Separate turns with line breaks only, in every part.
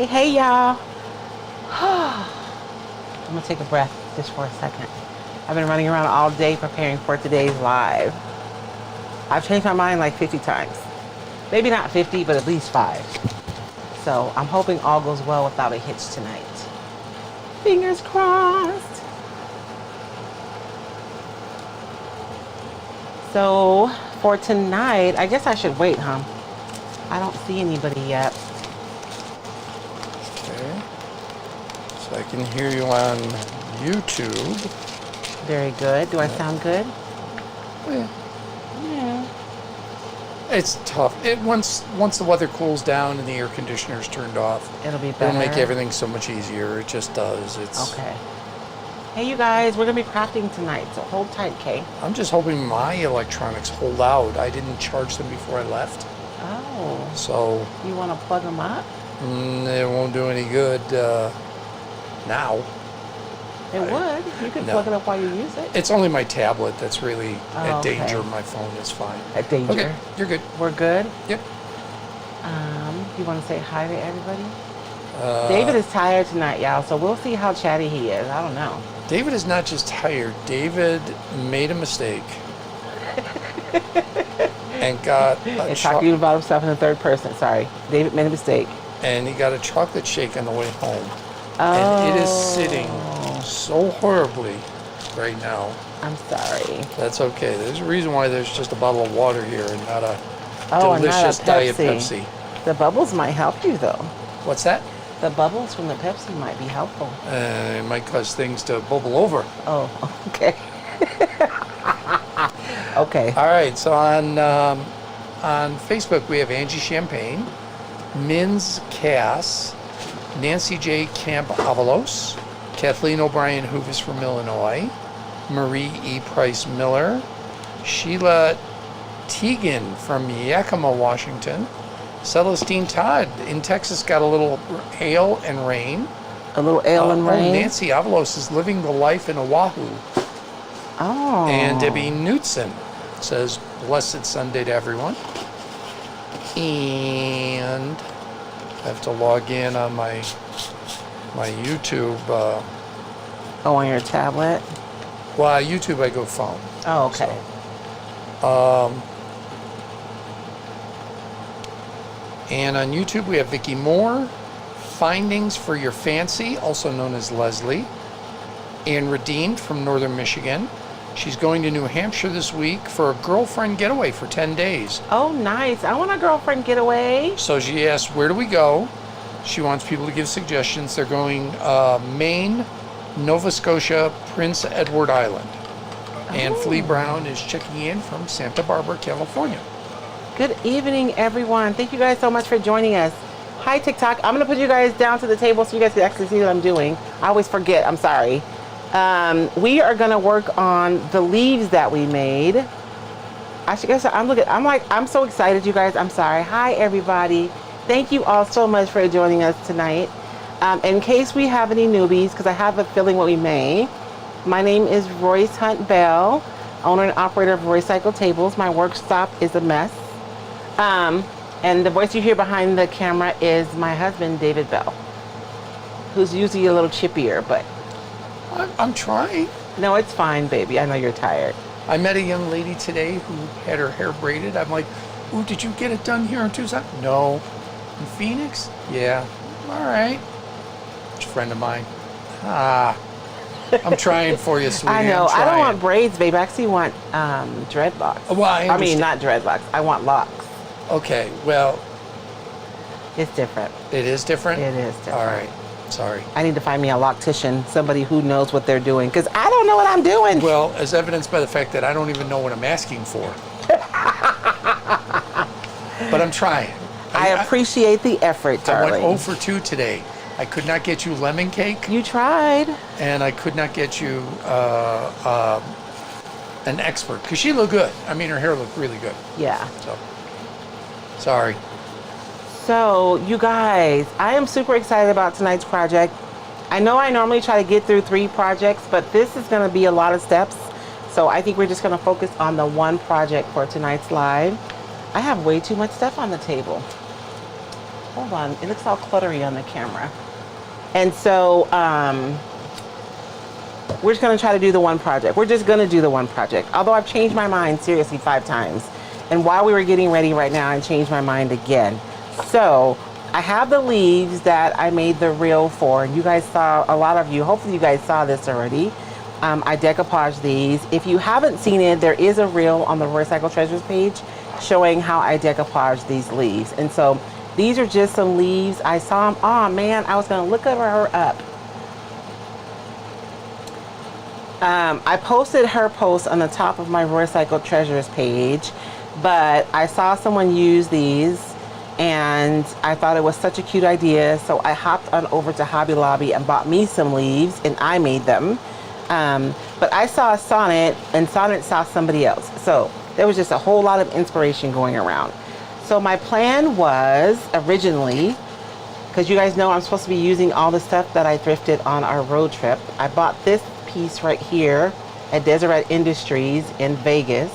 Hey, y'all. I'm gonna take a breath just for a second. I've been running around all day preparing for today's live. I've changed my mind like 50 times. Maybe not 50, but at least 5. So I'm hoping all goes well without a hitch tonight. Fingers crossed. So for tonight, I guess I should wait, huh? I don't see anybody yet.
Okay. So I can hear you on YouTube.
Very good. Do I sound good?
Yeah.
Yeah.
It's tough. Once the weather cools down and the air conditioner's turned off,
It'll be better.
it'll make everything so much easier. It just does. It's
okay. Hey, you guys, we're gonna be crafting tonight, so hold tight, Kay.
I'm just hoping my electronics hold out. I didn't charge them before I left.
Oh.
So.
You want to plug them up?
It won't do any good now.
It would. You could plug it up while you use it.
It's only my tablet that's really at
okay.
danger. My phone is fine.
At danger?
Okay, you're good.
We're good?
Yep.
You want to say hi to everybody? David is tired tonight, y'all, so we'll see how chatty he is. I don't know.
David is not just tired. David made a mistake. And got a
talking about himself in the third person. Sorry. David made a mistake.
And he got a chocolate shake on the way home.
Oh.
And it is sitting so horribly right now.
I'm sorry.
That's okay. There's a reason why there's just a bottle of water here and not a
not
delicious
a
Diet Pepsi.
The bubbles might help you, though.
What's that?
The bubbles from the Pepsi might be helpful.
It might cause things to bubble over.
Oh, okay. Okay.
All right. So on Facebook we have Angie Champagne, Min's Cass, Nancy J. Camp Avalos, Kathleen O'Brien Hoovis from Illinois, Marie E. Price Miller, Sheila Teagan from Yakima, Washington, Celestine Todd in Texas got a little hail and rain.
A little hail and rain?
Nancy Avalos is living the life in Oahu.
Oh.
And Debbie Knutson says, blessed Sunday to everyone. And I have to log in on my YouTube.
On your tablet?
Well, YouTube I go phone.
Oh, okay.
So, and on YouTube we have Vicki Moore, Findings for Your Fancy, also known as Leslie, and Redeemed from Northern Michigan. She's going to New Hampshire this week for a girlfriend getaway for 10 days.
Oh, nice. I want a girlfriend getaway.
So she asked, where do we go? She wants people to give suggestions. They're going Maine, Nova Scotia, Prince Edward Island. And Flea Brown is checking in from Santa Barbara, California.
Good evening, everyone. Thank you guys so much for joining us. Hi, TikTok. I'm going to put you guys down to the table so you guys can actually see what I'm doing. I always forget. I'm sorry. We are going to work on the leaves that we made. I guess I'm so excited, you guys. I'm sorry. Hi, everybody. Thank you all so much for joining us tonight. In case we have any newbies, because I have a feeling what we may, my name is Royce Hunt Bell, owner and operator of Royce Cycle Tables. My workshop is a mess. And the voice you hear behind the camera is my husband, David Bell, who's usually a little chippier, but...
I'm trying.
No, it's fine, baby. I know you're tired.
I met a young lady today who had her hair braided. I'm like, ooh, did you get it done here in Tucson? No. In Phoenix? Yeah. All right. It's a friend of mine. I'm trying for you, sweetie.
I know. I don't want braids, babe. I actually want dreadlocks.
Well, I
mean, not dreadlocks. I want locks.
Okay, well...
It's different.
It is different?
It is different.
All right. Sorry.
I need to find me a loctician, somebody who knows what they're doing, because I don't know what I'm doing.
Well, as evidenced by the fact that I don't even know what I'm asking for. But I'm trying.
I appreciate the effort, darling.
I went 0 for 2 today. I could not get you lemon cake.
You tried.
And I could not get you an expert, because she looked good. I mean, her hair looked really good.
Yeah.
So, sorry.
So, you guys, I am super excited about tonight's project. I know I normally try to get through 3 projects, but this is going to be a lot of steps. So I think we're just going to focus on the one project for tonight's live. I have way too much stuff on the table. hold on, it looks all cluttery on the camera. And so we're just gonna try to do the one project. We're just gonna do the one project. Although I've changed my mind seriously 5 times. And while we were getting ready right now, I changed my mind again. So I have the leaves that I made the reel for. You guys saw, a lot of you, hopefully you guys saw this already. I decoupaged these. If you haven't seen it, there is a reel on the Recycle Treasures page showing how I decoupaged these leaves. And so these are just some leaves. I saw them, oh man, I was gonna look her up. I posted her post on the top of my Recycle Treasures page, but I saw someone use these and I thought it was such a cute idea. So I hopped on over to Hobby Lobby and bought me some leaves and I made them. But I saw Sonnet and Sonnet saw somebody else. So there was just a whole lot of inspiration going around. So my plan was originally, because you guys know I'm supposed to be using all the stuff that I thrifted on our road trip. I bought this piece right here at Deseret Industries in Vegas.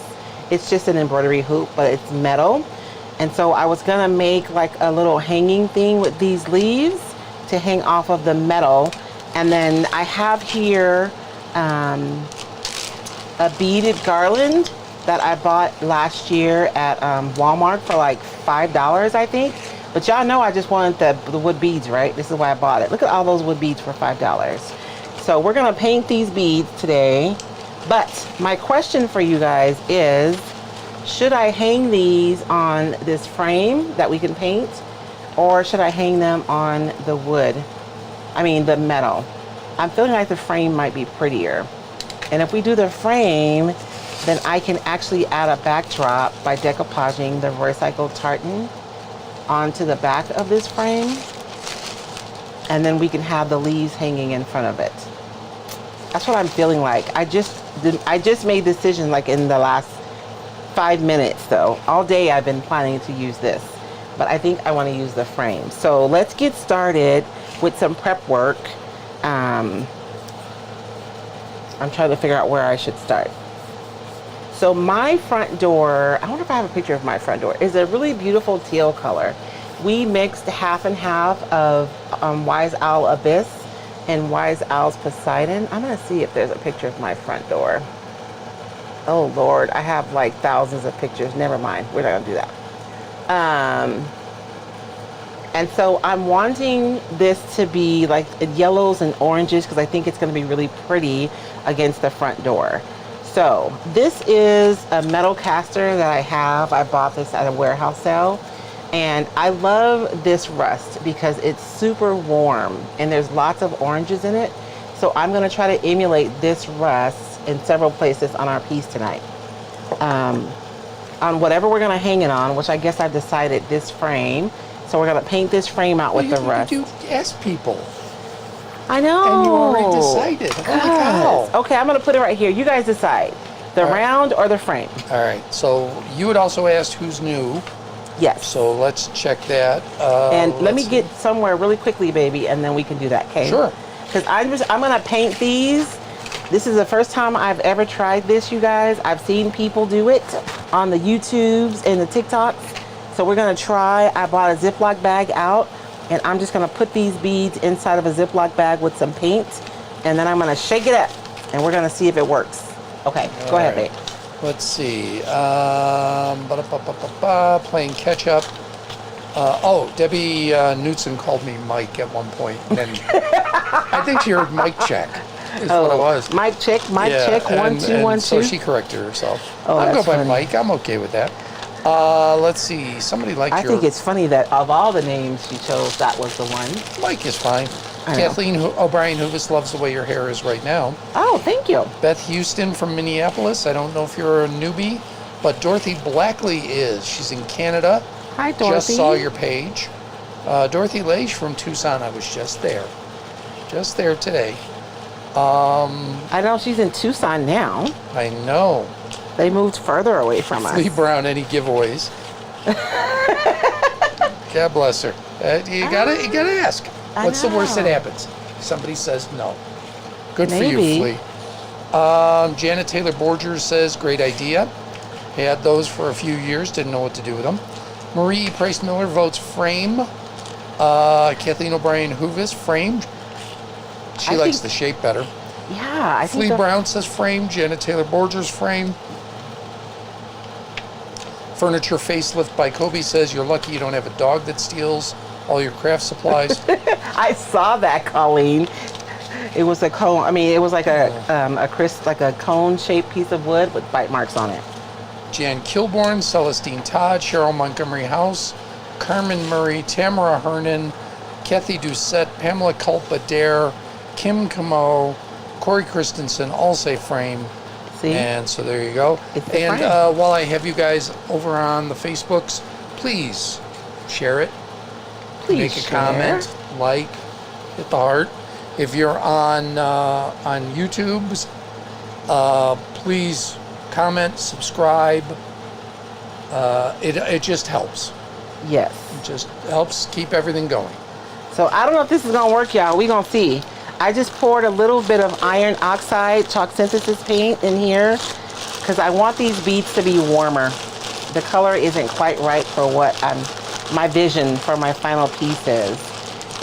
It's just an embroidery hoop, but it's metal. And so I was gonna make like a little hanging thing with these leaves to hang off of the metal. And then I have here a beaded garland that I bought last year at Walmart for like $5, I think. But y'all know I just wanted the wood beads, right? This is why I bought it. Look at all those wood beads for $5. So we're gonna paint these beads today. But my question for you guys is, should I hang these on this frame that we can paint? Or should I hang them on the wood? I mean the metal. I'm feeling like the frame might be prettier. And if we do the frame, then I can actually add a backdrop by decoupaging the recycled tartan onto the back of this frame. And then we can have the leaves hanging in front of it. That's what I'm feeling like. I just made the decision like in the last 5 minutes though. All day I've been planning to use this, but I think I want to use the frame. So let's get started with some prep work. I'm trying to figure out where I should start. So my front door, I wonder if I have a picture of my front door, is a really beautiful teal color. We mixed half and half of Wise Owl Abyss and Wise Owl's Poseidon. I'm gonna see if there's a picture of my front door. Oh Lord, I have like thousands of pictures. Never mind, we're not gonna do that. And so I'm wanting this to be like yellows and oranges because I think it's gonna be really pretty against the front door. So this is a metal caster that I have. I bought this at a warehouse sale. And I love this rust because it's super warm and there's lots of oranges in it. So I'm gonna try to emulate this rust in several places on our piece tonight. On whatever we're gonna hang it on, which I guess I've decided this frame. So we're gonna paint this frame out with the rust.
You ask people.
I know.
And you already decided. Holy cow.
Okay, I'm gonna put it right here. You guys decide. The round or the frame.
All right, so you had also asked who's new.
Yes.
So let's check that.
And let me get somewhere really quickly, baby, and then we can do that, okay?
Sure.
Because I'm gonna paint these. This is the first time I've ever tried this, you guys. I've seen people do it on the YouTubes and the TikToks. So we're gonna try. I bought a Ziploc bag out, and I'm just gonna put these beads inside of a Ziploc bag with some paint, and then I'm gonna shake it up, and we're gonna see if it works. Okay, go ahead, babe.
Let's see. Playing catch up. Debbie Knutson called me Mike at one point. And I think she heard Mike check. Is what it was.
Mike check, check, 1 2 1 2.
So she corrected herself.
Oh,
I'll go by
funny.
Mike. I'm okay with that. Let's see. Somebody liked
I think it's funny that of all the names she chose, that was the one.
Mike is fine. Kathleen O'Brien Hoovis loves the way your hair is right now.
Oh, thank you.
Beth Houston from Minneapolis. I don't know if you're a newbie, but Dorothy Blackley is. She's in Canada.
Hi, Dorothy.
Just saw your page. Dorothy Leish from Tucson. I was just there. Just there today.
I know she's in Tucson now.
I know.
They moved further away from us.
Lee Brown, any giveaways? God bless her. You gotta ask. What's the worst that happens? Somebody says no. Good for you, Flea. Janet Taylor Borgers says, great idea. Had those for a few years, didn't know what to do with them. Marie Price Miller votes frame. Kathleen O'Brien Hoovis, framed. She
I
likes
think-
the shape better.
Yeah, I think
Flea
the-
Brown says frame. Janet Taylor Borgers frame. Furniture Facelift by Kobe says you're lucky you don't have a dog that steals all your craft supplies.
I saw that, Colleen. It was a cone. I mean, it was like a crisp, like a cone-shaped piece of wood with bite marks on it.
Jan Kilborn, Celestine Todd, Cheryl Montgomery House, Carmen Murray, Tamara Hernan, Kathy Doucette, Pamela Culpa Dare, Kim Camo, Corey Christensen, all say frame.
See?
And so there you go.
It's the
And
frame.
while I have you guys over on the Facebooks, please share it.
Please
Make a
share.
comment, like, hit the heart. If you're on YouTube, please comment, subscribe. It just helps.
Yes.
It just helps keep everything going.
So I don't know if this is gonna work, y'all. We gonna see. I just poured a little bit of iron oxide chalk synthesis paint in here because I want these beads to be warmer. The color isn't quite right for what my vision for my final piece is.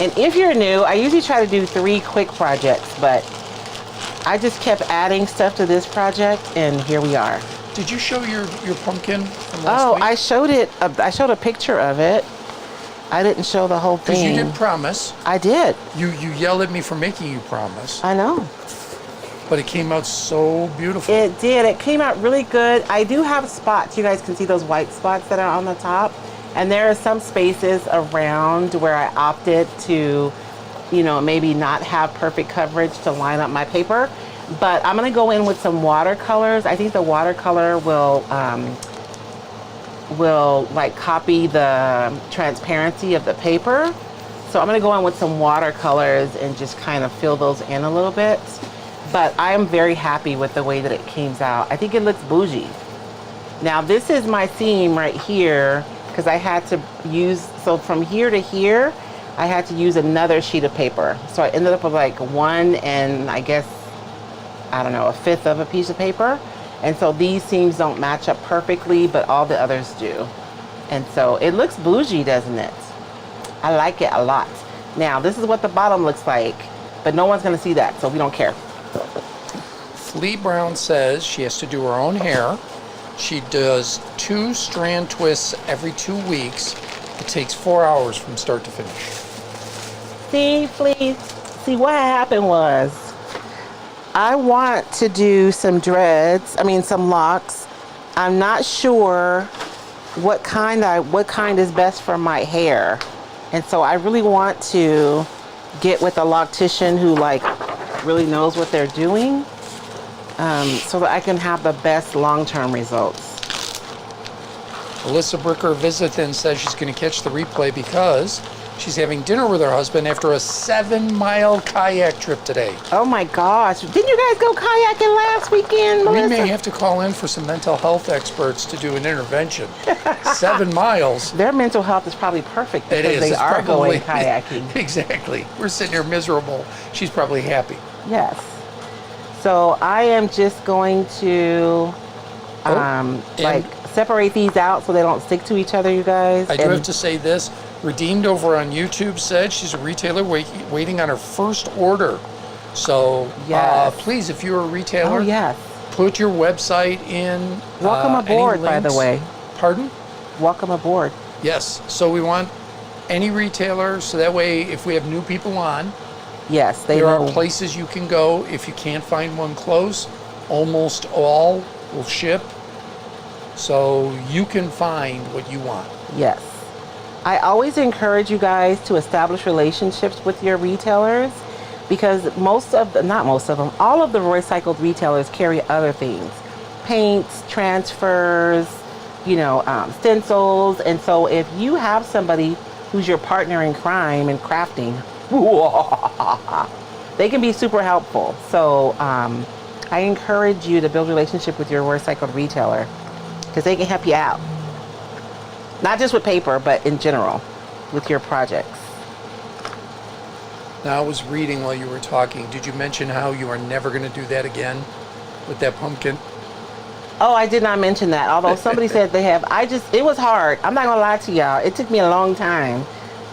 And if you're new, I usually try to do 3 quick projects, but I just kept adding stuff to this project, and here we are.
Did you show your pumpkin from last week?
I showed it. I showed a picture of it. I didn't show the whole
Because
thing.
you did promise.
I did.
You yelled at me for making you promise,
I know.
but it came out so beautiful.
It did. It came out really good. I do have spots. You guys can see those white spots that are on the top. And there are some spaces around where I opted to, maybe not have perfect coverage to line up my paper. But I'm going to go in with some watercolors. I think the watercolor will like copy the transparency of the paper. So I'm going to go in with some watercolors and just kind of fill those in a little bit. But I am very happy with the way that it came out. I think it looks bougie. Now this is my seam right here because I had to use, so from here to here, I had to use another sheet of paper. So I ended up with like 1 and I guess, I don't know, 1/5 of a piece of paper. And so these seams don't match up perfectly, but all the others do. And so it looks bougie, doesn't it? I like it a lot. Now, this is what the bottom looks like, but no one's gonna see that, so we don't care.
Flea Brown says she has to do her own hair. She does 2 strand twists every 2 weeks. It takes 4 hours from start to finish.
See, Flea, see what happened was, I want to do some some locks. I'm not sure what kind is best for my hair. And so I really want to get with a loctician who really knows what they're doing, so that I can have the best long-term results.
Alyssa Bricker Visithin says she's going to catch the replay because she's having dinner with her husband after a 7-mile kayak trip today.
Oh my gosh. Didn't you guys go kayaking last weekend, Melissa?
We may have to call in for some mental health experts to do an intervention. 7 miles.
Their mental health is probably perfect because
It is.
they
It's
are
probably-
going kayaking.
Exactly. We're sitting here miserable. She's probably happy.
Yes. So I am just going to separate these out so they don't stick to each other, you guys.
I do have to say this. Redeemed over on YouTube said she's a retailer waiting on her first order. So
Yes.
please, if you're a retailer,
Oh, yes.
put your website in.
Welcome
any
aboard, by the
links.
way.
Pardon?
Welcome aboard.
Yes. So we want any retailer, so that way if we have new people on,
Yes, they
there
know.
are places you can go. If you can't find one close, almost all will ship. So you can find what you want.
Yes. I always encourage you guys to establish relationships with your retailers because all of the recycled retailers carry other things. Paints, transfers, stencils. And so if you have somebody who's your partner in crime and crafting, they can be super helpful. So I encourage you to build a relationship with your recycled retailer because they can help you out. Not just with paper, but in general, with your projects.
Now, I was reading while you were talking. Did you mention how you are never going to do that again with that pumpkin?
Oh, I did not mention that. Although somebody said they have. It was hard. I'm not going to lie to y'all. It took me a long time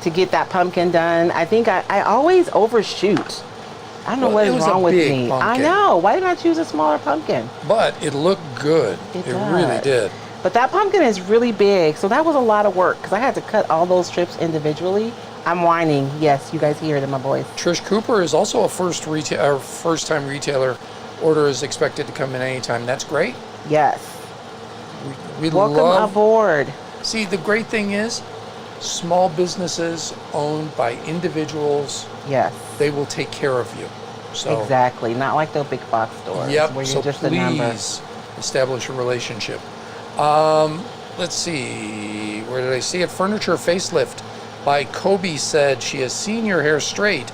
to get that pumpkin done. I think I always overshoot. I don't know what is wrong with me.
Pumpkin.
I know. Why didn't I choose a smaller pumpkin?
But it looked good. It really did.
But that pumpkin is really big, so that was a lot of work because I had to cut all those strips individually. I'm whining. Yes, you guys hear it in my voice.
Trish Cooper is also a first-time retailer. Order is expected to come in anytime. That's great.
Yes.
We
Welcome
love.
aboard.
See, the great thing is, small businesses owned by individuals.
Yes.
They will take care of you. So
Exactly. Not like those big box stores
yep.
where you're
So
just a number.
please establish a relationship. Let's see. Where did I see it? Furniture Facelift by Kobe said she has seen your hair straight.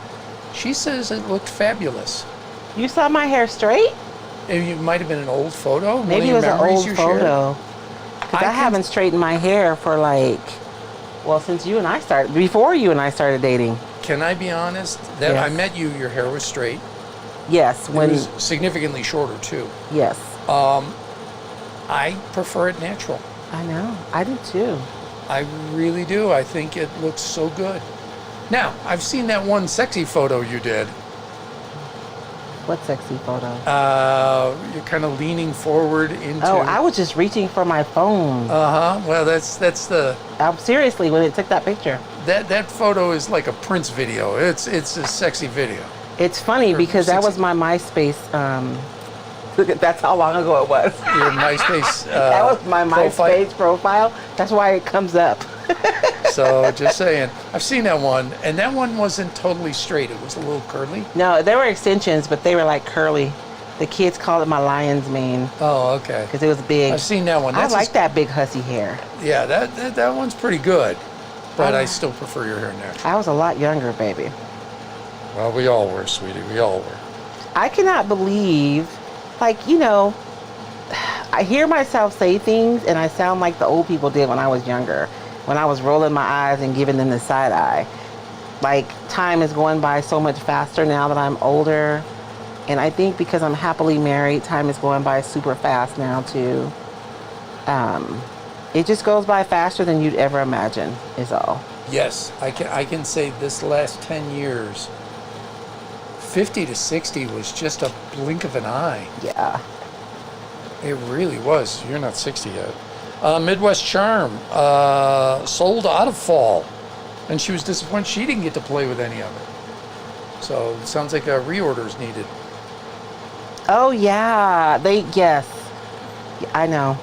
She says it looked fabulous.
You saw my hair straight?
It might have been an old photo.
Maybe it was an old photo. Because I haven't straightened my hair for since you and I started, before you and I started dating.
Can I be honest? That
Yes.
I met you, your hair was straight.
Yes.
It was significantly shorter too.
Yes.
I prefer it natural.
I know. I do too.
I really do. I think it looks so good. Now, I've seen that one sexy photo you did.
What sexy photo?
You're kind of leaning forward into.
Oh, I was just reaching for my phone.
Well, that's the.
Seriously, when it took that picture.
That photo is like a Prince video. It's a sexy video.
It's funny because that was my MySpace. That's how long ago it was.
Your MySpace.
That was my MySpace profile. That's why it comes up.
So just saying, I've seen that one, and that one wasn't totally straight. It was a little curly.
No, there were extensions, but they were like curly. The kids called it my lion's mane.
Oh, okay.
Because it was big.
I've seen that one.
I like that big hussy hair.
Yeah, that one's pretty good, but I still prefer your hair natural.
I was a lot younger, baby.
Well, we all were, sweetie. We all were.
I cannot believe, I hear myself say things and I sound like the old people did when I was younger. When I was rolling my eyes and giving them the side eye. Time is going by so much faster now that I'm older. And I think because I'm happily married, time is going by super fast now too. It just goes by faster than you'd ever imagine, is all.
Yes, I can say this last 10 years, 50 to 60 was just a blink of an eye.
Yeah.
It really was. You're not 60 yet. Midwest Charm sold out of fall, and she was disappointed she didn't get to play with any of it. So it sounds like a reorder is needed.
Oh yeah, yes, I know.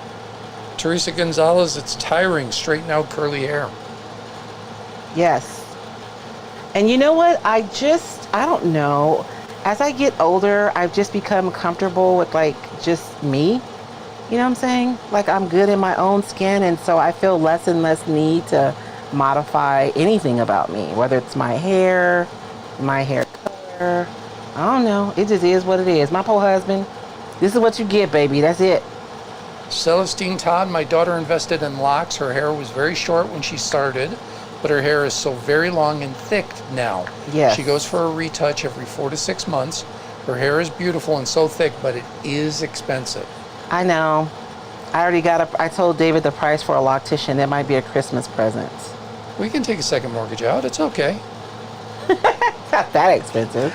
Teresa Gonzalez, it's tiring. Straighten out curly hair.
Yes. And you know what? I don't know. As I get older, I've just become comfortable with just me. You know what I'm saying? I'm good in my own skin, and so I feel less and less need to modify anything about me, whether it's my hair color. I don't know. It just is what it is. My poor husband, this is what you get, baby. That's it.
Celestine Todd, my daughter invested in locks. Her hair was very short when she started, but her hair is so very long and thick now.
Yes.
She goes for a retouch every 4 to 6 months. Her hair is beautiful and so thick, but it is expensive.
I know. I told David the price for a loctician. That might be a Christmas present.
We can take a second mortgage out. It's okay.
It's not that expensive.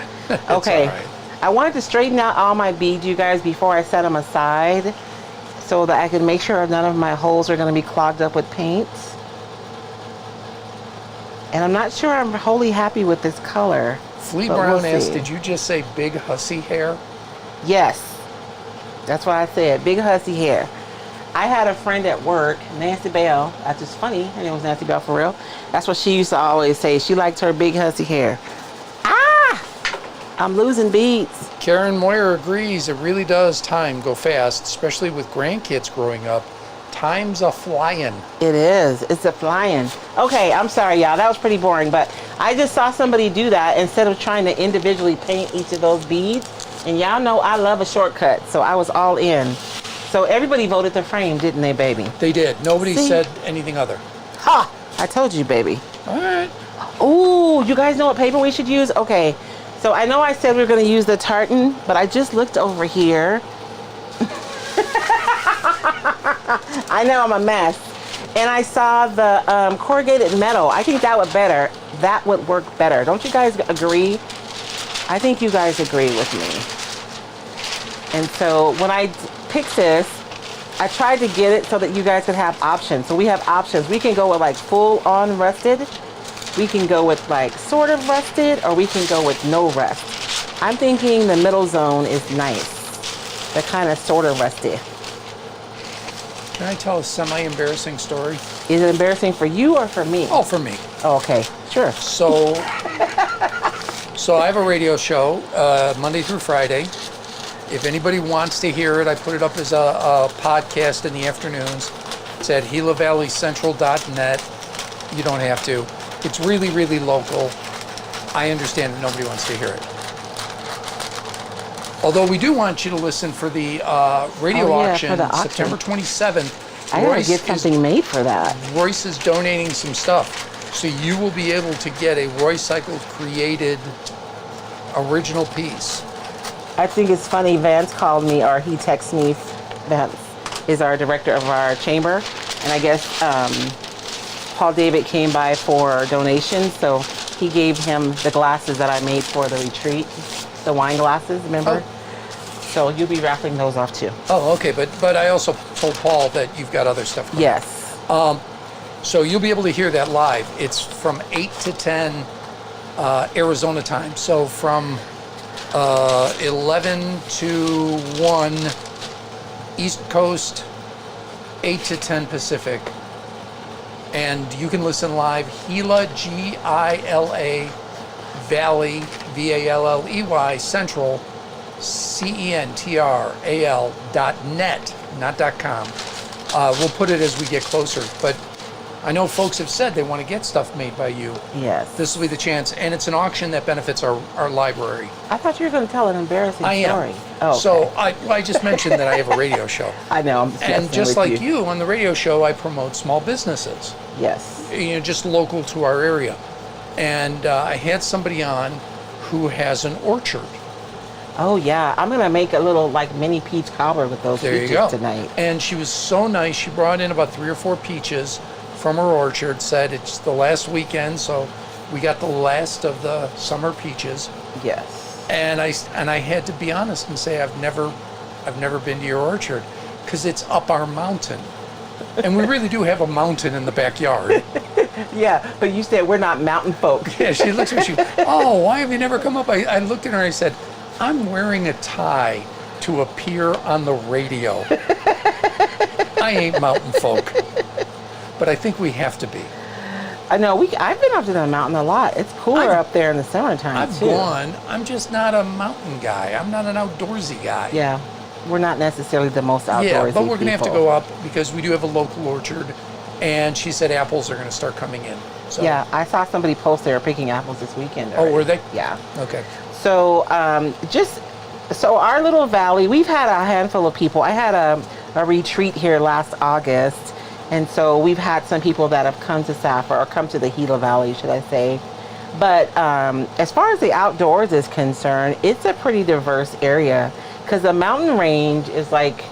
Okay.
All right.
I wanted to straighten out all my beads, you guys, before I set them aside so that I can make sure none of my holes are going to be clogged up with paint. And I'm not sure I'm wholly happy with this color.
Flea
but
Brown
we'll
asked,
see.
did you just say big hussy hair?
Yes. That's what I said. Big hussy hair. I had a friend at work, Nancy Bell. That's just funny. Her name was Nancy Bell for real. That's what she used to always say. She liked her big hussy hair. I'm losing beads.
Karen Moyer agrees. It really does time go fast, especially with grandkids growing up. Time's a flying.
It is. It's a flying. Okay, I'm sorry, y'all. That was pretty boring, but I just saw somebody do that instead of trying to individually paint each of those beads. And y'all know I love a shortcut, so I was all in. So everybody voted the frame, didn't they, baby?
They did. Nobody
See?
said anything other.
Ha! I told you, baby.
All right.
Ooh, you guys know what paper we should use? Okay, so I know I said we were going to use the tartan, but I just looked over here. I know I'm a mess. And I saw the corrugated metal. I think that would work better. Don't you guys agree? I think you guys agree with me. And so when I picked this, I tried to get it so that you guys could have options. So we have options. We can go with like full on rusted. We can go with like sort of rusted, or we can go with no rust. I'm thinking the middle zone is nice. The kind of sort of rusty.
Can I tell a semi-embarrassing story?
Is it embarrassing for you or for me?
Oh, for me.
Oh, okay, sure.
So I have a radio show Monday through Friday. If anybody wants to hear it, I put it up as a podcast in the afternoons. It's at GilaValleyCentral.net. You don't have to. It's really, really local. I understand that nobody wants to hear it. Although we do want you to listen for the radio auction,
for the auction,
September 27th.
I gotta get something made for that.
Royce is donating some stuff. So you will be able to get a Royce Cycles created original piece.
I think it's funny, Vance called me, or he texted me. Vance is our director of our chamber. And I guess Paul David came by for donations. So he gave him the glasses that I made for the retreat. The wine glasses, remember? Oh. So you'll be raffling those off too.
Oh, okay. But I also told Paul that you've got other stuff coming.
Yes.
So you'll be able to hear that live. It's from 8 to 10 Arizona time. So from 11 to 1 East Coast, 8 to 10 Pacific. And you can listen live. Gila, Gila Valley, Valley, Central, CENTRAL.net, not .com. We'll put it as we get closer. But I know folks have said they want to get stuff made by you.
Yes.
This will be the chance. And it's an auction that benefits our library.
I thought you were going to tell an embarrassing story.
I am.
Oh, okay.
So I just mentioned that I have a radio show.
I know.
And just like you, on the radio show, I promote small businesses.
Yes.
Just local to our area. And I had somebody on who has an orchard.
Oh yeah, I'm gonna make a little like mini peach cobbler with those peaches tonight.
And she was so nice. She brought in about 3 or 4 peaches from her orchard. Said it's the last weekend, so we got the last of the summer peaches.
Yes.
And I had to be honest and say I've never been to your orchard because it's up our mountain, and we really do have a mountain in the backyard.
Yeah, but you said we're not mountain folk.
Yeah, she looks at me. Oh, why have you never come up? I looked at her and I said, I'm wearing a tie to appear on the radio. I ain't mountain folk, but I think we have to be.
I know. I've been up to the mountain a lot. It's cooler up there in the summertime too.
I've gone. I'm just not a mountain guy. I'm not an outdoorsy guy.
Yeah, we're not necessarily the most outdoorsy
Yeah, but we're
going to
have to go up because we do have a local orchard. And she said apples are going to start coming in. So.
Yeah, I saw somebody post they were picking apples this weekend already.
Oh, were they?
Yeah.
Okay.
So so our little valley, we've had a handful of people. I had a retreat here last August. And so we've had some people that have come to Safford, or come to the Gila Valley, should I say. But as far as the outdoors is concerned, it's a pretty diverse area because the mountain range is like,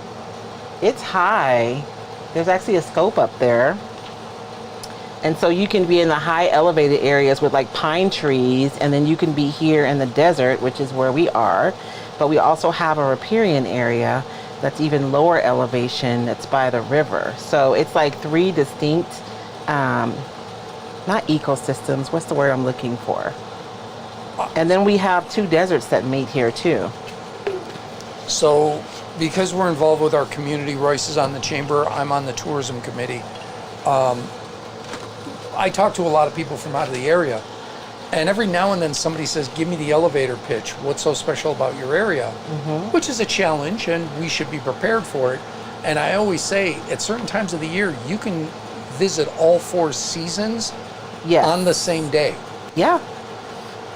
it's high. There's actually a scope up there. And so you can be in the high elevated areas with like pine trees, and then you can be here in the desert, which is where we are. But we also have a riparian area that's even lower elevation that's by the river. So it's like 3 distinct, not ecosystems, what's the word I'm looking for? And then we have 2 deserts that meet here too.
So because we're involved with our community, Royce is on the chamber, I'm on the tourism committee. I talk to a lot of people from out of the area, and every now and then somebody says, give me the elevator pitch. What's so special about your area? Mm-hmm. Which is a challenge, and we should be prepared for it. And I always say, at certain times of the year, you can visit all 4 seasons on the same day.
Yeah,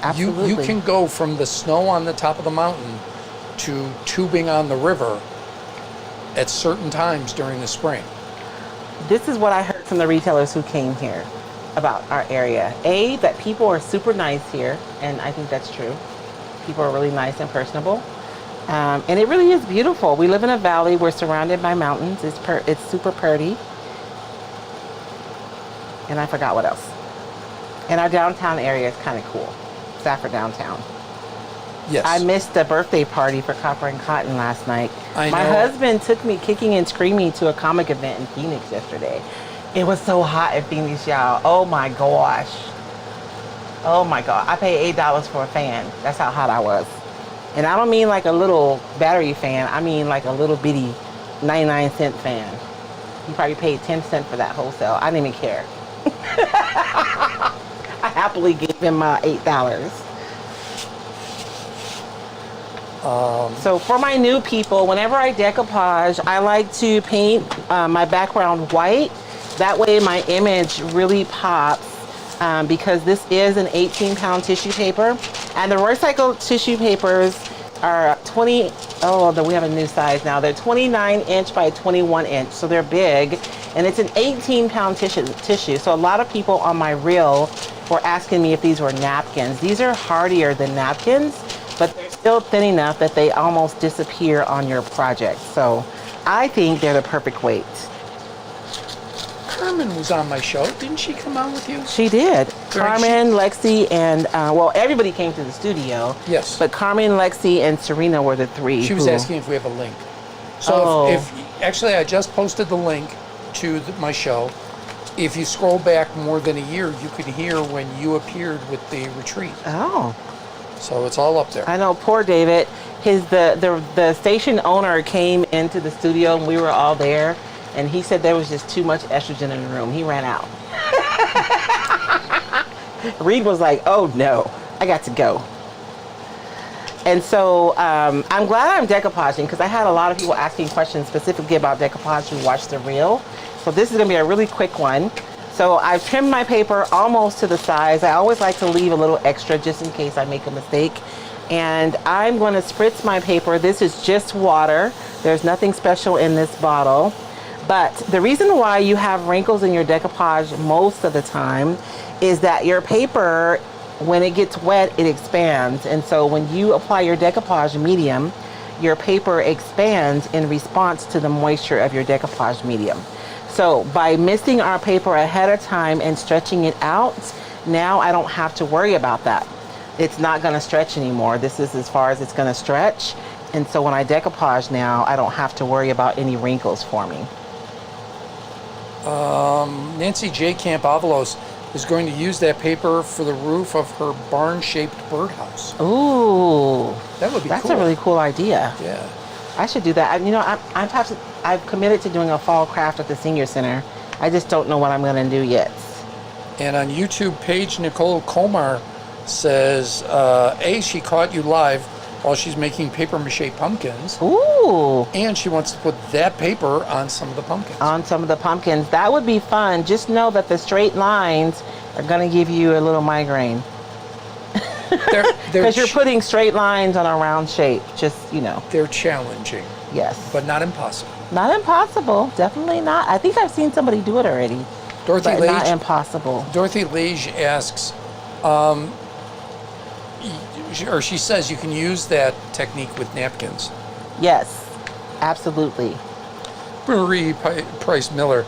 absolutely.
You can go from the snow on the top of the mountain to tubing on the river at certain times during the spring.
This is what I heard from the retailers who came here about our area. That people are super nice here, and I think that's true. People are really nice and personable. And it really is beautiful. We live in a valley. We're surrounded by mountains. It's super pretty. and I forgot what else. And our downtown area is kind of cool. Stafford downtown.
Yes.
I missed the birthday party for Copper and Cotton last night.
I
My
know.
husband took me kicking and screaming to a comic event in Phoenix yesterday. It was so hot in Phoenix, y'all. Oh my gosh. Oh my God. I paid $8 for a fan. That's how hot I was. And I don't mean like a little battery fan. I mean like a little bitty 99-cent fan. He probably paid 10 cents for that wholesale. I didn't even care. I happily gave him $8. So for my new people, whenever I decoupage, I like to paint my background white. That way my image really pops because this is an 18-pound tissue paper. And the recycled tissue papers are we have a new size now. They're 29 inch by 21 inch, so they're big. And it's an 18-pound tissue. So a lot of people on my reel were asking me if these were napkins. These are hardier than napkins, but they're still thin enough that they almost disappear on your project. So I think they're the perfect weight.
Carmen was on my show. Didn't she come on with you?
She did. Carmen, Lexi, and everybody came to the studio.
Yes.
But Carmen, Lexi, and Serena were the three.
She was asking if we have a link. So if actually I just posted the link to my show. If you scroll back more than a year, you could hear when you appeared with the retreat.
Oh.
So it's all up there.
I know, poor David. The station owner came into the studio and we were all there, and he said there was just too much estrogen in the room. He ran out. Reed was like, oh no, I got to go. And so I'm glad I'm decoupaging because I had a lot of people asking questions specifically about decoupage who watched the reel. So this is gonna be a really quick one. So I've trimmed my paper almost to the size. I always like to leave a little extra just in case I make a mistake. And I'm going to spritz my paper. This is just water. There's nothing special in this bottle. But the reason why you have wrinkles in your decoupage most of the time is that your paper, when it gets wet, it expands. And so when you apply your decoupage medium, your paper expands in response to the moisture of your decoupage medium. So by misting our paper ahead of time and stretching it out, now I don't have to worry about that. It's not going to stretch anymore. This is as far as it's going to stretch. And so when I decoupage now, I don't have to worry about any wrinkles forming.
Nancy J. Camp-Avalos is going to use that paper for the roof of her barn-shaped birdhouse.
Ooh.
That would be
That's
cool.
a really cool idea.
Yeah.
I should do that. I've committed to doing a fall craft at the senior center. I just don't know what I'm going to do yet.
And on YouTube page, Nicole Komar says, she caught you live while she's making paper mache pumpkins.
Ooh.
And she wants to put that paper on some of the pumpkins.
On some of the pumpkins. That would be fun. Just know that the straight lines are going to give you a little migraine. Because you're putting straight lines on a round shape. Just,
They're challenging.
Yes.
But not impossible.
Not impossible. Definitely not. I think I've seen somebody do it already.
Dorothy
but
Lage,
not impossible.
Dorothy Lage asks, or she says you can use that technique with napkins.
Yes, absolutely.
Marie Price Miller,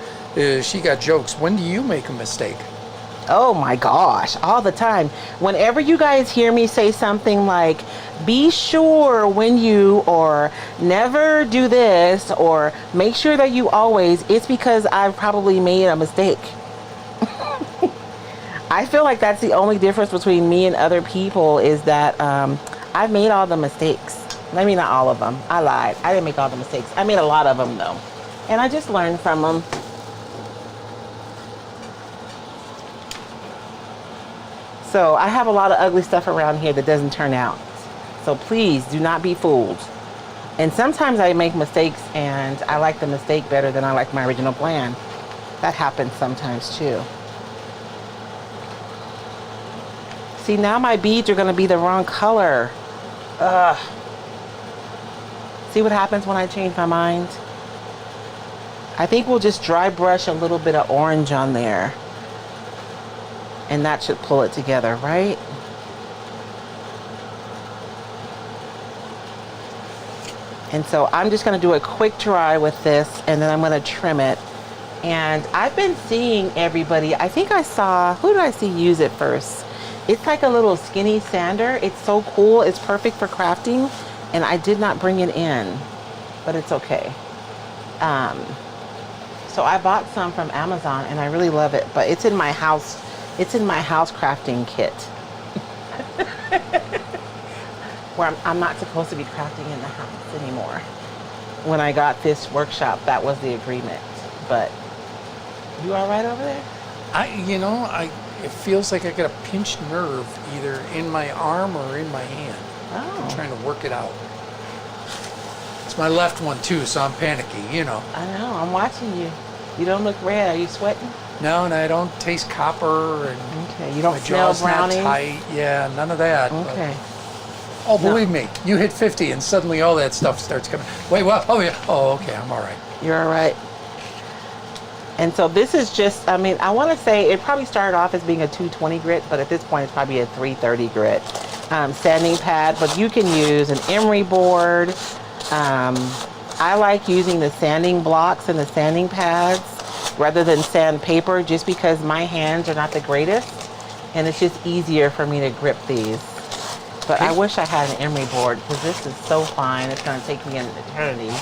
she got jokes. When do you make a mistake?
Oh my gosh, all the time. Whenever you guys hear me say something like, be sure when you, or never do this, or make sure that you always, it's because I've probably made a mistake. I feel like that's the only difference between me and other people is that I've made all the mistakes. Maybe not all of them. I lied. I didn't make all the mistakes. I made a lot of them though. And I just learned from them. So I have a lot of ugly stuff around here that doesn't turn out. So please do not be fooled. And sometimes I make mistakes and I like the mistake better than I like my original plan. That happens sometimes too. See, now my beads are going to be the wrong color. Ugh. See what happens when I change my mind? I think we'll just dry brush a little bit of orange on there. And that should pull it together, right? And so I'm just going to do a quick dry with this, and then I'm going to trim it. And I've been seeing everybody, I think I saw, who did I see use it first? It's like a little skinny sander. It's so cool. It's perfect for crafting. And I did not bring it in, but it's okay. So I bought some from Amazon and I really love it, but it's in my house. It's in my house crafting kit. Where I'm not supposed to be crafting in the house anymore. When I got this workshop, that was the agreement. But you all right over there?
It feels like I got a pinched nerve either in my arm or in my hand.
Oh.
I'm trying to work it out. It's my left one too, so I'm panicky,
I know, I'm watching you. You don't look red. Are you sweating?
No, and I don't taste copper, and
okay, you don't
my
smell
jaw's
brownie?
not tight. Yeah, none of that.
Okay.
Oh, believe me, you hit 50 and suddenly all that stuff starts coming. Wait, what? Oh, yeah. Oh, okay, I'm all right.
You're all right. And so this is just, I want to say it probably started off as being a 220 grit, but at this point it's probably a 330 grit sanding pad. But you can use an emery board. I like using the sanding blocks and the sanding pads rather than sandpaper, just because my hands are not the greatest. And it's just easier for me to grip these. But I wish I had an emery board because this is so fine. It's going to take me an eternity.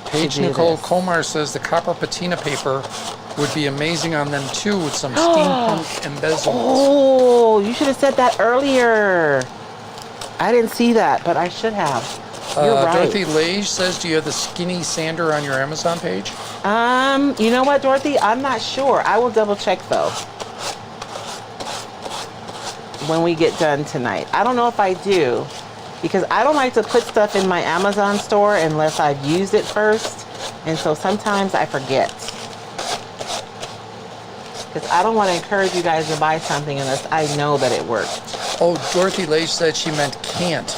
Paige Nicole Komar says the copper patina paper would be amazing on them too with some steampunk embezzles.
Oh, you should have said that earlier. I didn't see that, but I should have. You're right.
Dorothy Lage says, do you have the skinny sander on your Amazon page?
You know what, Dorothy? I'm not sure. I will double check though when we get done tonight. I don't know if I do, because I don't like to put stuff in my Amazon store unless I've used it first. And so sometimes I forget. Because I don't want to encourage you guys to buy something unless I know that it works.
Oh, Dorothy Lage said she meant can't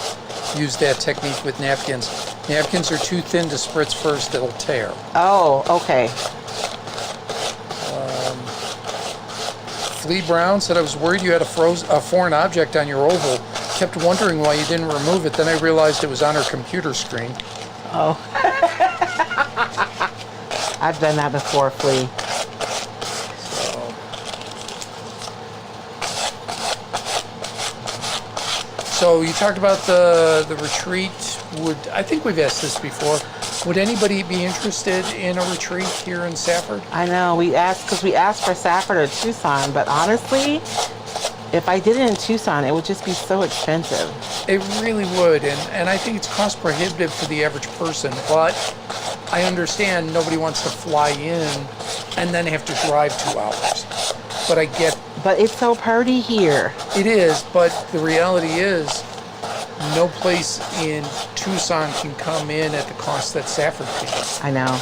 use that technique with napkins. Napkins are too thin to spritz first, it'll tear.
Oh, okay.
Flea Brown said, I was worried you had a foreign object on your oval. Kept wondering why you didn't remove it. Then I realized it was on her computer screen.
Oh. I've done that before, Flea.
So you talked about the retreat. I think we've asked this before. Would anybody be interested in a retreat here in Safford?
I know, we asked for Safford or Tucson, but honestly, if I did it in Tucson, it would just be so expensive.
It really would, and I think it's cost prohibitive for the average person, but I understand nobody wants to fly in and then have to drive 2 hours. But I get...
But it's so pretty here.
It is, but the reality is no place in Tucson can come in at the cost that Safford can.
I know.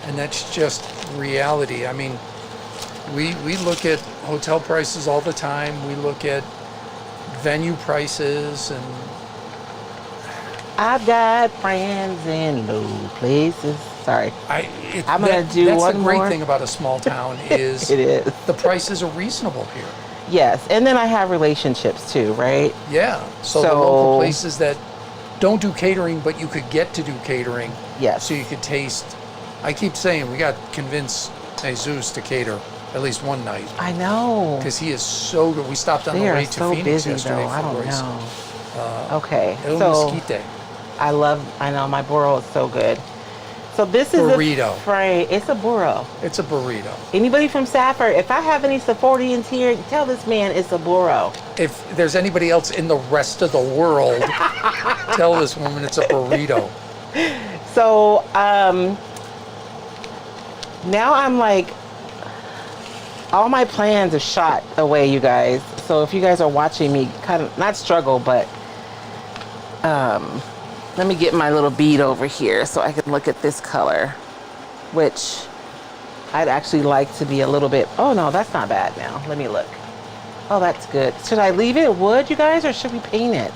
And that's just reality. I mean, we look at hotel prices all the time. We look at venue prices, and
I've got friends in low places. Sorry. I'm going to do one more.
That's the great thing about a small town is
it is.
The prices are reasonable here.
Yes, and then I have relationships too, right?
Yeah. So the local places that don't do catering, but you could get to do catering.
Yes.
So you could taste. I keep saying we got to convince Jesus to cater at least one night.
I know.
Because he is so good. We stopped on the way to Phoenix
busy,
yesterday
though.
for
I don't
Royce.
know. Okay.
El
so
Mesquite.
I know my burro is so good. So this is
burrito.
It's a burro.
It's a burrito.
Anybody from Safford, if I have any Saffordians here, tell this man it's a burro.
If there's anybody else in the rest of the world, tell this woman it's a burrito.
So now I'm like, all my plans are shot away, you guys. So if you guys are watching me kind of not struggle, but let me get my little bead over here so I can look at this color, which I'd actually like to be a little bit, oh no, that's not bad now. Let me look. Oh, that's good. Should I leave it wood, you guys, or should we paint it?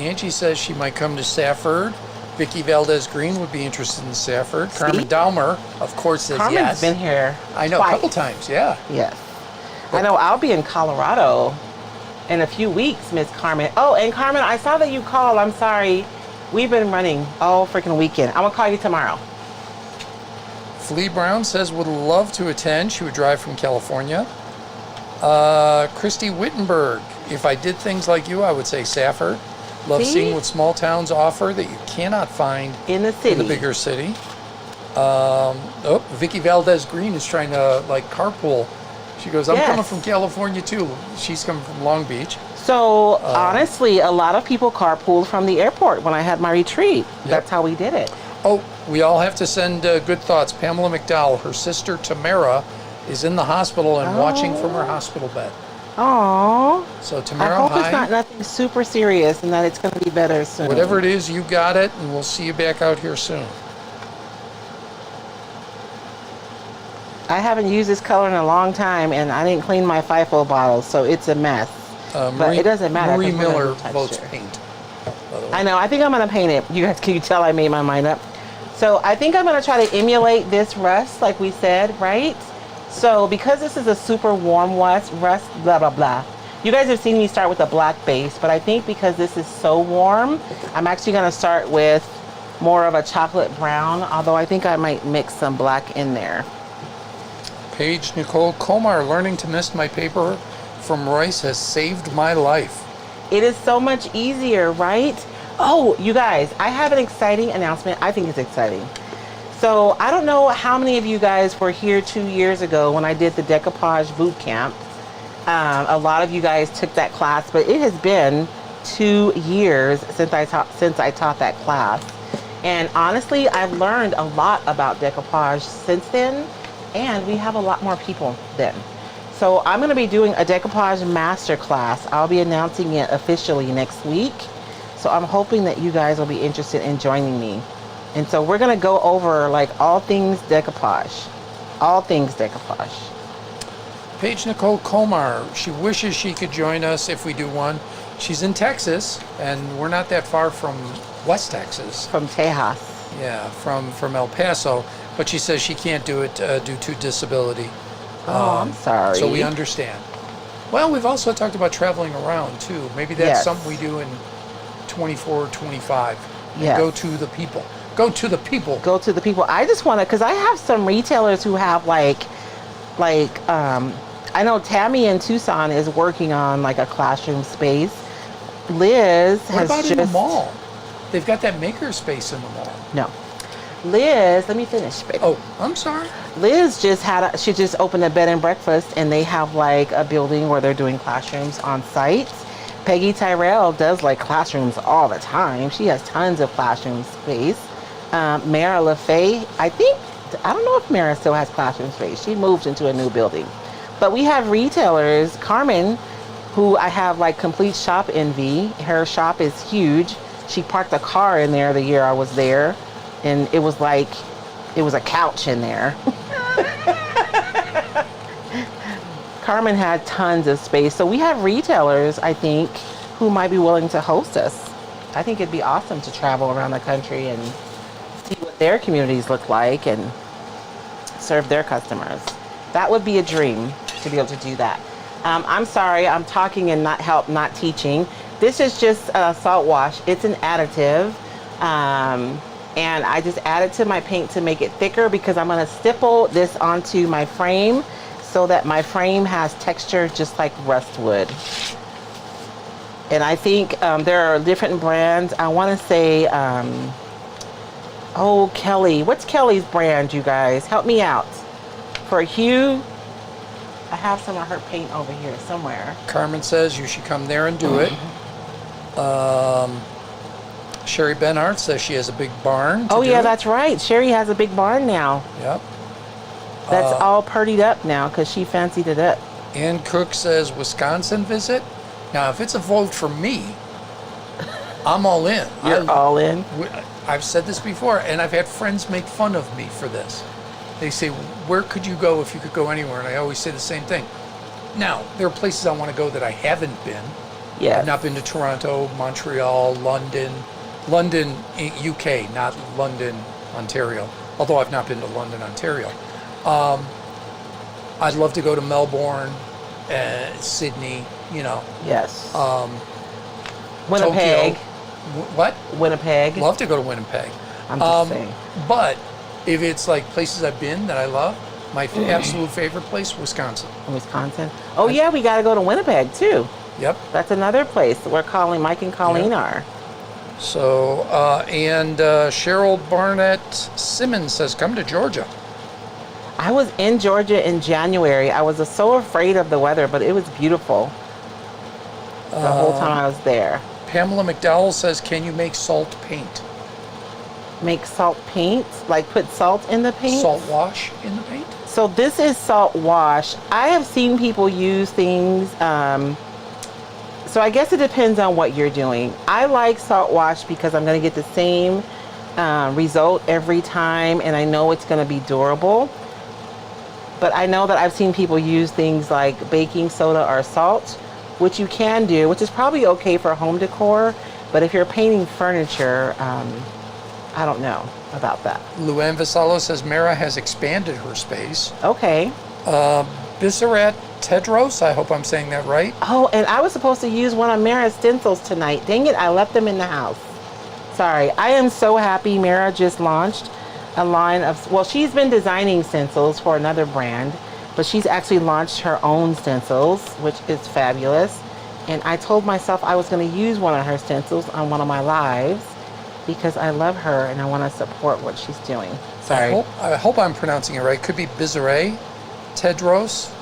Angie says she might come to Safford. Vicky Valdez Green would be interested in Safford. Carmen Dahmer, of course, says
Carmen's
yes.
Been here.
I know,
twice.
a couple times, yeah.
Yes. I know, I'll be in Colorado in a few weeks, Miss Carmen. Oh, and Carmen, I saw that you called. I'm sorry. We've been running all freaking weekend. I'm gonna call you tomorrow.
Flea Brown says, would love to attend. She would drive from California. Christy Wittenberg, if I did things like you, I would say Safford. Love seeing what small towns offer that you cannot find
in the city,
in the bigger city. Vicky Valdez Green is trying to like carpool. She goes, I'm coming from California too. She's coming from Long Beach.
So honestly, a lot of people carpooled from the airport when I had my retreat. Yep. That's how we did it.
Oh, we all have to send good thoughts. Pamela McDowell, her sister Tamara, is in the hospital and watching from her hospital bed.
Aww.
So Tamara,
I hope it's not nothing super serious and that it's going to be better soon.
Whatever it is, you got it, and we'll see you back out here soon.
I haven't used this color in a long time, and I didn't clean my FIFO bottles, so it's a mess. But it doesn't matter.
Marie Miller votes paint.
I know. I think I'm going to paint it. Can you tell I made my mind up? So I think I'm going to try to emulate this rust, like we said, right? So because this is a super warm rust, blah, blah, blah. You guys have seen me start with a black base, but I think because this is so warm, I'm actually going to start with more of a chocolate brown, although I think I might mix some black in there.
Paige Nicole Komar, learning to mist my paper from Royce has saved my life.
It is so much easier, right? Oh, you guys, I have an exciting announcement. I think it's exciting. So I don't know how many of you guys were here 2 years ago when I did the Decoupage boot camp. A lot of you guys took that class, but it has been 2 years since I taught that class. And honestly, I've learned a lot about decoupage since then, and we have a lot more people then. So I'm going to be doing a Decoupage Masterclass. I'll be announcing it officially next week. So I'm hoping that you guys will be interested in joining me. And so we're going to go over like all things decoupage. All things decoupage.
Paige Nicole Komar, she wishes she could join us if we do one. She's in Texas, and we're not that far from West Texas.
From Tejas.
Yeah, from El Paso. But she says she can't do it due to disability.
I'm sorry.
So we understand. Well, we've also talked about traveling around, too. Maybe that's something we do in 24 or 25.
Yes.
Go to the people. Go to the people.
Go to the people. I just want to, because I have some retailers who have I know Tammy in Tucson is working on like a classroom space. Liz
what
has
about
just...
in the mall? They've got that maker space in the mall.
No. Liz, let me finish, baby.
Oh, I'm sorry.
Liz she just opened a bed and breakfast, and they have like a building where they're doing classrooms on site. Peggy Tyrell does like classrooms all the time. She has tons of classroom space. Mara LaFay, I don't know if Mara still has classroom space. She moved into a new building. But we have retailers, Carmen, who I have like complete shop envy. Her shop is huge. She parked a car in there the year I was there, and it was a couch in there. Carmen had tons of space. So we have retailers, I think, who might be willing to host us. I think it'd be awesome to travel around the country and see what their communities look like and serve their customers. That would be a dream to be able to do that. I'm sorry, I'm talking and not teaching. This is just salt wash. It's an additive. And I just added to my paint to make it thicker because I'm going to stipple this onto my frame so that my frame has texture just like rust would. And I think there are different brands. I want to say, Kelly. What's Kelly's brand, you guys? Help me out. For Hue, I have some of her paint over here somewhere.
Carmen says you should come there and do it. Sherry Benhart says she has a big barn.
That's right. Sherry has a big barn now.
Yep.
That's all purdied up now because she fancied it up.
Ann Cook says Wisconsin visit. Now, if it's a vote for me, I'm all in.
You're all in?
I've said this before, and I've had friends make fun of me for this. They say, where could you go if you could go anywhere? And I always say the same thing. Now, there are places I want to go that I haven't been.
Yeah.
I've not been to Toronto, Montreal, London, UK, not London, Ontario. Although I've not been to London, Ontario. I'd love to go to Melbourne, Sydney,
Yes.
Tokyo.
Winnipeg.
What?
Winnipeg.
Love to go to Winnipeg.
I'm just saying.
But If it's like places I've been that I love, my absolute favorite place, Wisconsin.
Wisconsin. Oh yeah, we got to go to Winnipeg too.
Yep.
That's another place where Mike and Colleen are.
So, Cheryl Barnett Simmons says, come to Georgia.
I was in Georgia in January. I was so afraid of the weather, but it was beautiful the whole time I was there.
Pamela McDowell says, can you make salt paint?
Make salt paint? Like put salt in the paint?
Salt wash in the paint?
So this is salt wash. I have seen people use things, so I guess it depends on what you're doing. I like salt wash because I'm going to get the same result every time, and I know it's going to be durable. But I know that I've seen people use things like baking soda or salt, which you can do, which is probably okay for home decor. But if you're painting furniture, I don't know about that.
Luann Vassallo says Mara has expanded her space.
Okay.
Bisserat Tedros, I hope I'm saying that right.
Oh, and I was supposed to use one of Mara's stencils tonight. Dang it, I left them in the house. Sorry. I am so happy Mara just launched a line of, well, she's been designing stencils for another brand, but she's actually launched her own stencils, which is fabulous. And I told myself I was going to use one of her stencils on one of my lives because I love her and I want to support what she's doing. Sorry.
I hope I'm pronouncing it right. Could be Bisserat Tedros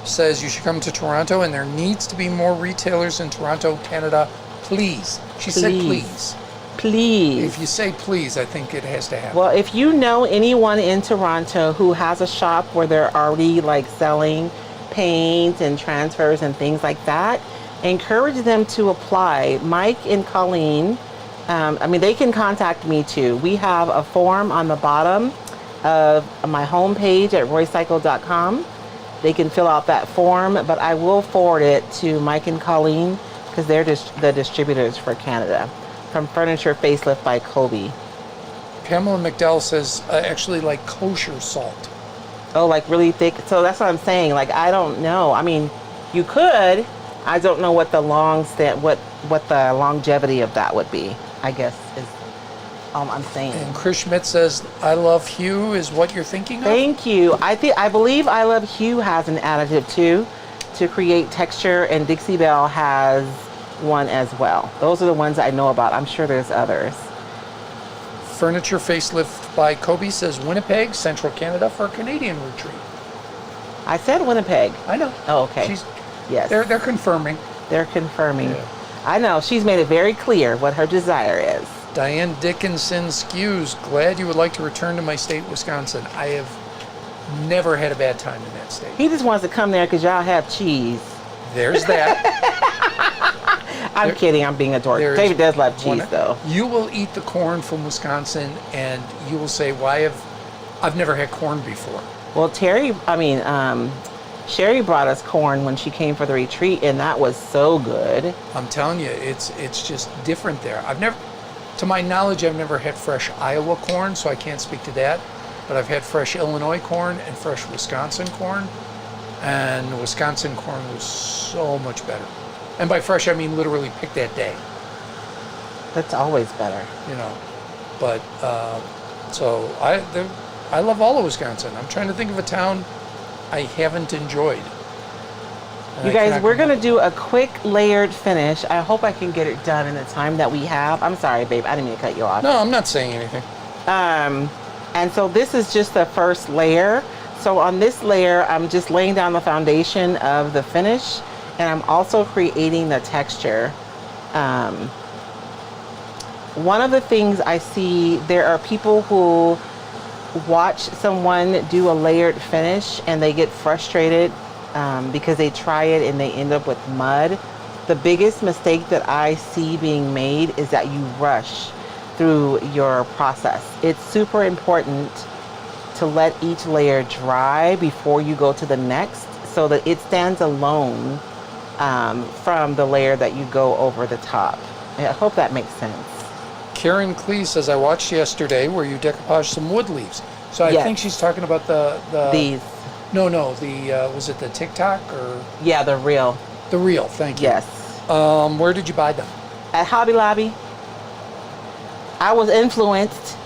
says you should come to Toronto, and there needs to be more retailers in Toronto, Canada. Please. She said please.
Please.
If you say please, I think it has to happen.
Well, if you know anyone in Toronto who has a shop where they're already like selling paint and transfers and things like that, encourage them to apply. Mike and Colleen, they can contact me too. We have a form on the bottom of my homepage at roycycle.com. They can fill out that form, but I will forward it to Mike and Colleen because they're the distributors for Canada from Furniture Facelift by Kobe.
Pamela McDowell says actually like kosher salt.
Oh, like really thick. So that's what I'm saying. Like, I don't know. I mean, you could. I don't know what the what the longevity of that would be, I guess is all I'm saying.
And Chris Schmidt says, I Love Hue is what you're thinking of?
Thank you. I believe I Love Hue has an additive too to create texture, and Dixie Belle has one as well. Those are the ones I know about. I'm sure there's others.
Furniture Facelift by Kobe says Winnipeg, Central Canada for a Canadian retreat.
I said Winnipeg.
I know.
Oh, okay. Yes.
They're confirming.
They're confirming.
Yeah.
I know. She's made it very clear what her desire is.
Diane Dickinson Skews, glad you would like to return to my state, Wisconsin. I have never had a bad time in that state.
He just wants to come there because y'all have cheese.
There's that.
I'm kidding. I'm being a dork. David does love cheese, though.
You will eat the corn from Wisconsin, and you will say, "Why I've never had corn before?"
Well, Sherry brought us corn when she came for the retreat, and that was so good.
I'm telling you, it's just different there. To my knowledge, I've never had fresh Iowa corn, so I can't speak to that. But I've had fresh Illinois corn and fresh Wisconsin corn, and the Wisconsin corn was so much better. And by fresh, I mean literally picked that day.
That's always better.
But so I love all of Wisconsin. I'm trying to think of a town I haven't enjoyed.
You guys, we're going to do a quick layered finish. I hope I can get it done in the time that we have. I'm sorry, babe. I didn't mean to cut you off.
No, I'm not saying anything.
And so this is just the first layer. So on this layer, I'm just laying down the foundation of the finish, and I'm also creating the texture. One of the things I see, there are people who watch someone do a layered finish and they get frustrated because they try it and they end up with mud. The biggest mistake that I see being made is that you rush through your process. It's super important to let each layer dry before you go to the next so that it stands alone from the layer that you go over the top. I hope that makes sense.
Karen Clee says, I watched yesterday where you decoupaged some wood leaves. So I think she's talking about
these.
No, was it the TikTok or?
Yeah, the reel.
The reel, thank you.
Yes.
Where did you buy them?
At Hobby Lobby. I was influenced.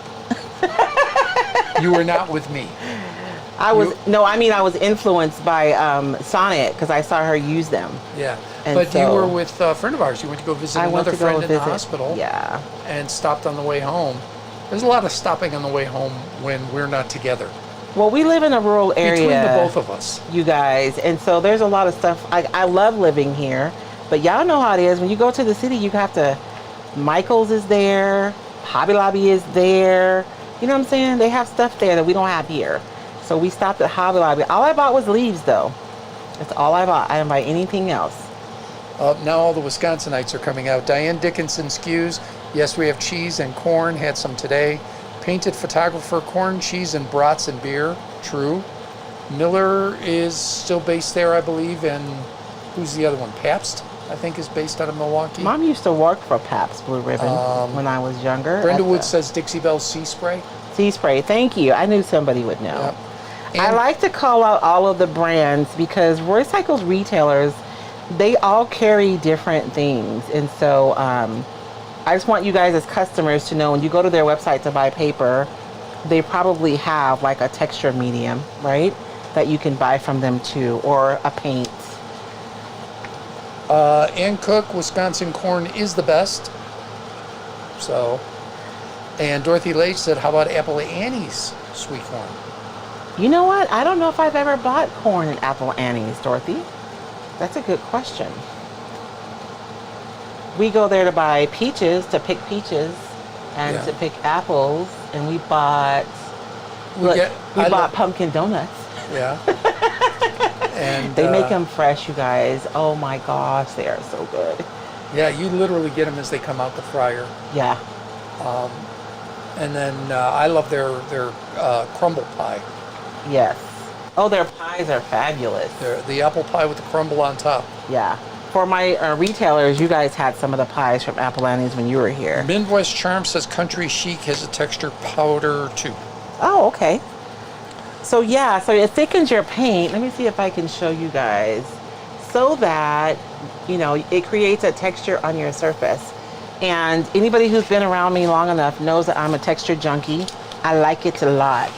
You were not with me.
I was influenced by Sonnet because I saw her use them.
Yeah.
And
But
so-
you were with a friend of ours. You went to go visit
I went
another
to go
friend in the
visit.
hospital.
Yeah.
And stopped on the way home. There's a lot of stopping on the way home when we're not together.
Well, we live in a rural area.
Between the both of us.
You guys. And so there's a lot of stuff. I love living here. But y'all know how it is. When you go to the city, you have to... Michael's is there. Hobby Lobby is there. You know what I'm saying? They have stuff there that we don't have here. So we stopped at Hobby Lobby. All I bought was leaves, though. That's all I bought. I didn't buy anything else.
Now all the Wisconsinites are coming out. Diane Dickinson skews. Yes, we have cheese and corn. Had some today. Painted photographer, corn, cheese, and brats and beer. True. Miller is still based there, I believe. And who's the other one? Pabst, I think, is based out of Milwaukee.
Mom used to work for Pabst Blue Ribbon when I was younger.
Brenda Wood says Dixie Belle Sea Spray.
Sea Spray. Thank you. I knew somebody would know.
Yep.
I like to call out all of the brands because Royce Cycles retailers, they all carry different things. And so I just want you guys as customers to know when you go to their website to buy paper, they probably have like a texture medium, right? That you can buy from them too, or a paint.
Ann Cook, Wisconsin corn is the best. So, and Dorothy Lage said, how about Apple Annie's sweet corn?
You know what? I don't know if I've ever bought corn and Apple Annie's, Dorothy. That's a good question. We go there to buy peaches, to pick peaches, and
Yeah.
to pick apples, and we bought bought pumpkin donuts.
Yeah. And
They make them fresh, you guys. Oh my gosh, they are so good.
Yeah, you literally get them as they come out the fryer.
Yeah.
And then I love their crumble pie.
Yes. Oh, their pies are fabulous.
The apple pie with the crumble on top.
Yeah. For my retailers, you guys had some of the pies from Apple Annie's when you were here.
Midwest Charm says Country Chic has a texture powder too.
Oh, okay. So yeah, so it thickens your paint. Let me see if I can show you guys. So that, you know, it creates a texture on your surface. And anybody who's been around me long enough knows that I'm a texture junkie. I like it a lot.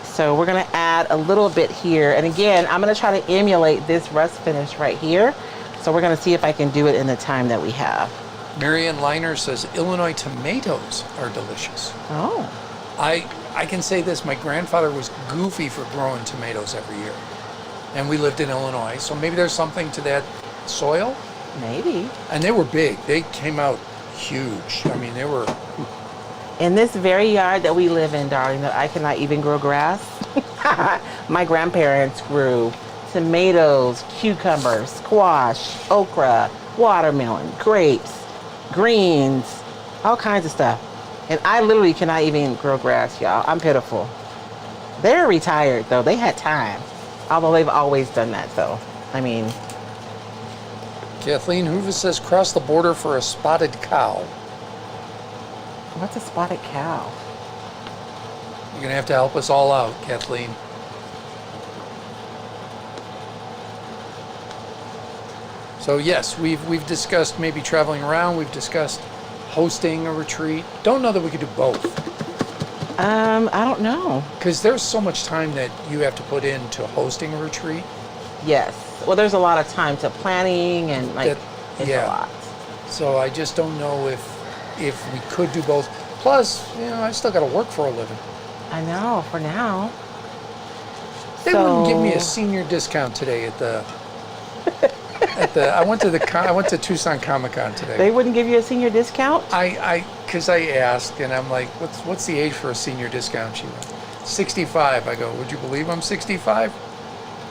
So we're gonna add a little bit here. And again, I'm gonna try to emulate this rust finish right here. So we're gonna see if I can do it in the time that we have.
Marianne Liner says Illinois tomatoes are delicious.
Oh.
I can say this, my grandfather was goofy for growing tomatoes every year. And we lived in Illinois, so maybe there's something to that soil.
Maybe.
And they were big. They came out huge. I mean, they were...
In this very yard that we live in, darling, that I cannot even grow grass, my grandparents grew tomatoes, cucumbers, squash, okra, watermelon, grapes, greens, all kinds of stuff. And I literally cannot even grow grass, y'all. I'm pitiful. They're retired, though. They had time. Although they've always done that, though. I mean...
Kathleen Hoover says cross the border for a spotted cow.
What's a spotted cow?
You're going to have to help us all out, Kathleen. So yes, we've discussed maybe traveling around. We've discussed hosting a retreat. Don't know that we could do both.
I don't know.
Because there's so much time that you have to put into hosting a retreat.
Yes. Well, there's a lot of time to planning and like it's
yeah.
a lot.
So I just don't know if we could do both. Plus, you know, I still got to work for a living.
I know, for now.
They wouldn't give me a senior discount today at the I went to Tucson Comic-Con today.
They wouldn't give you a senior discount?
Because I asked, and I'm like, what's the age for a senior discount? She went, 65. I go, would you believe I'm 65?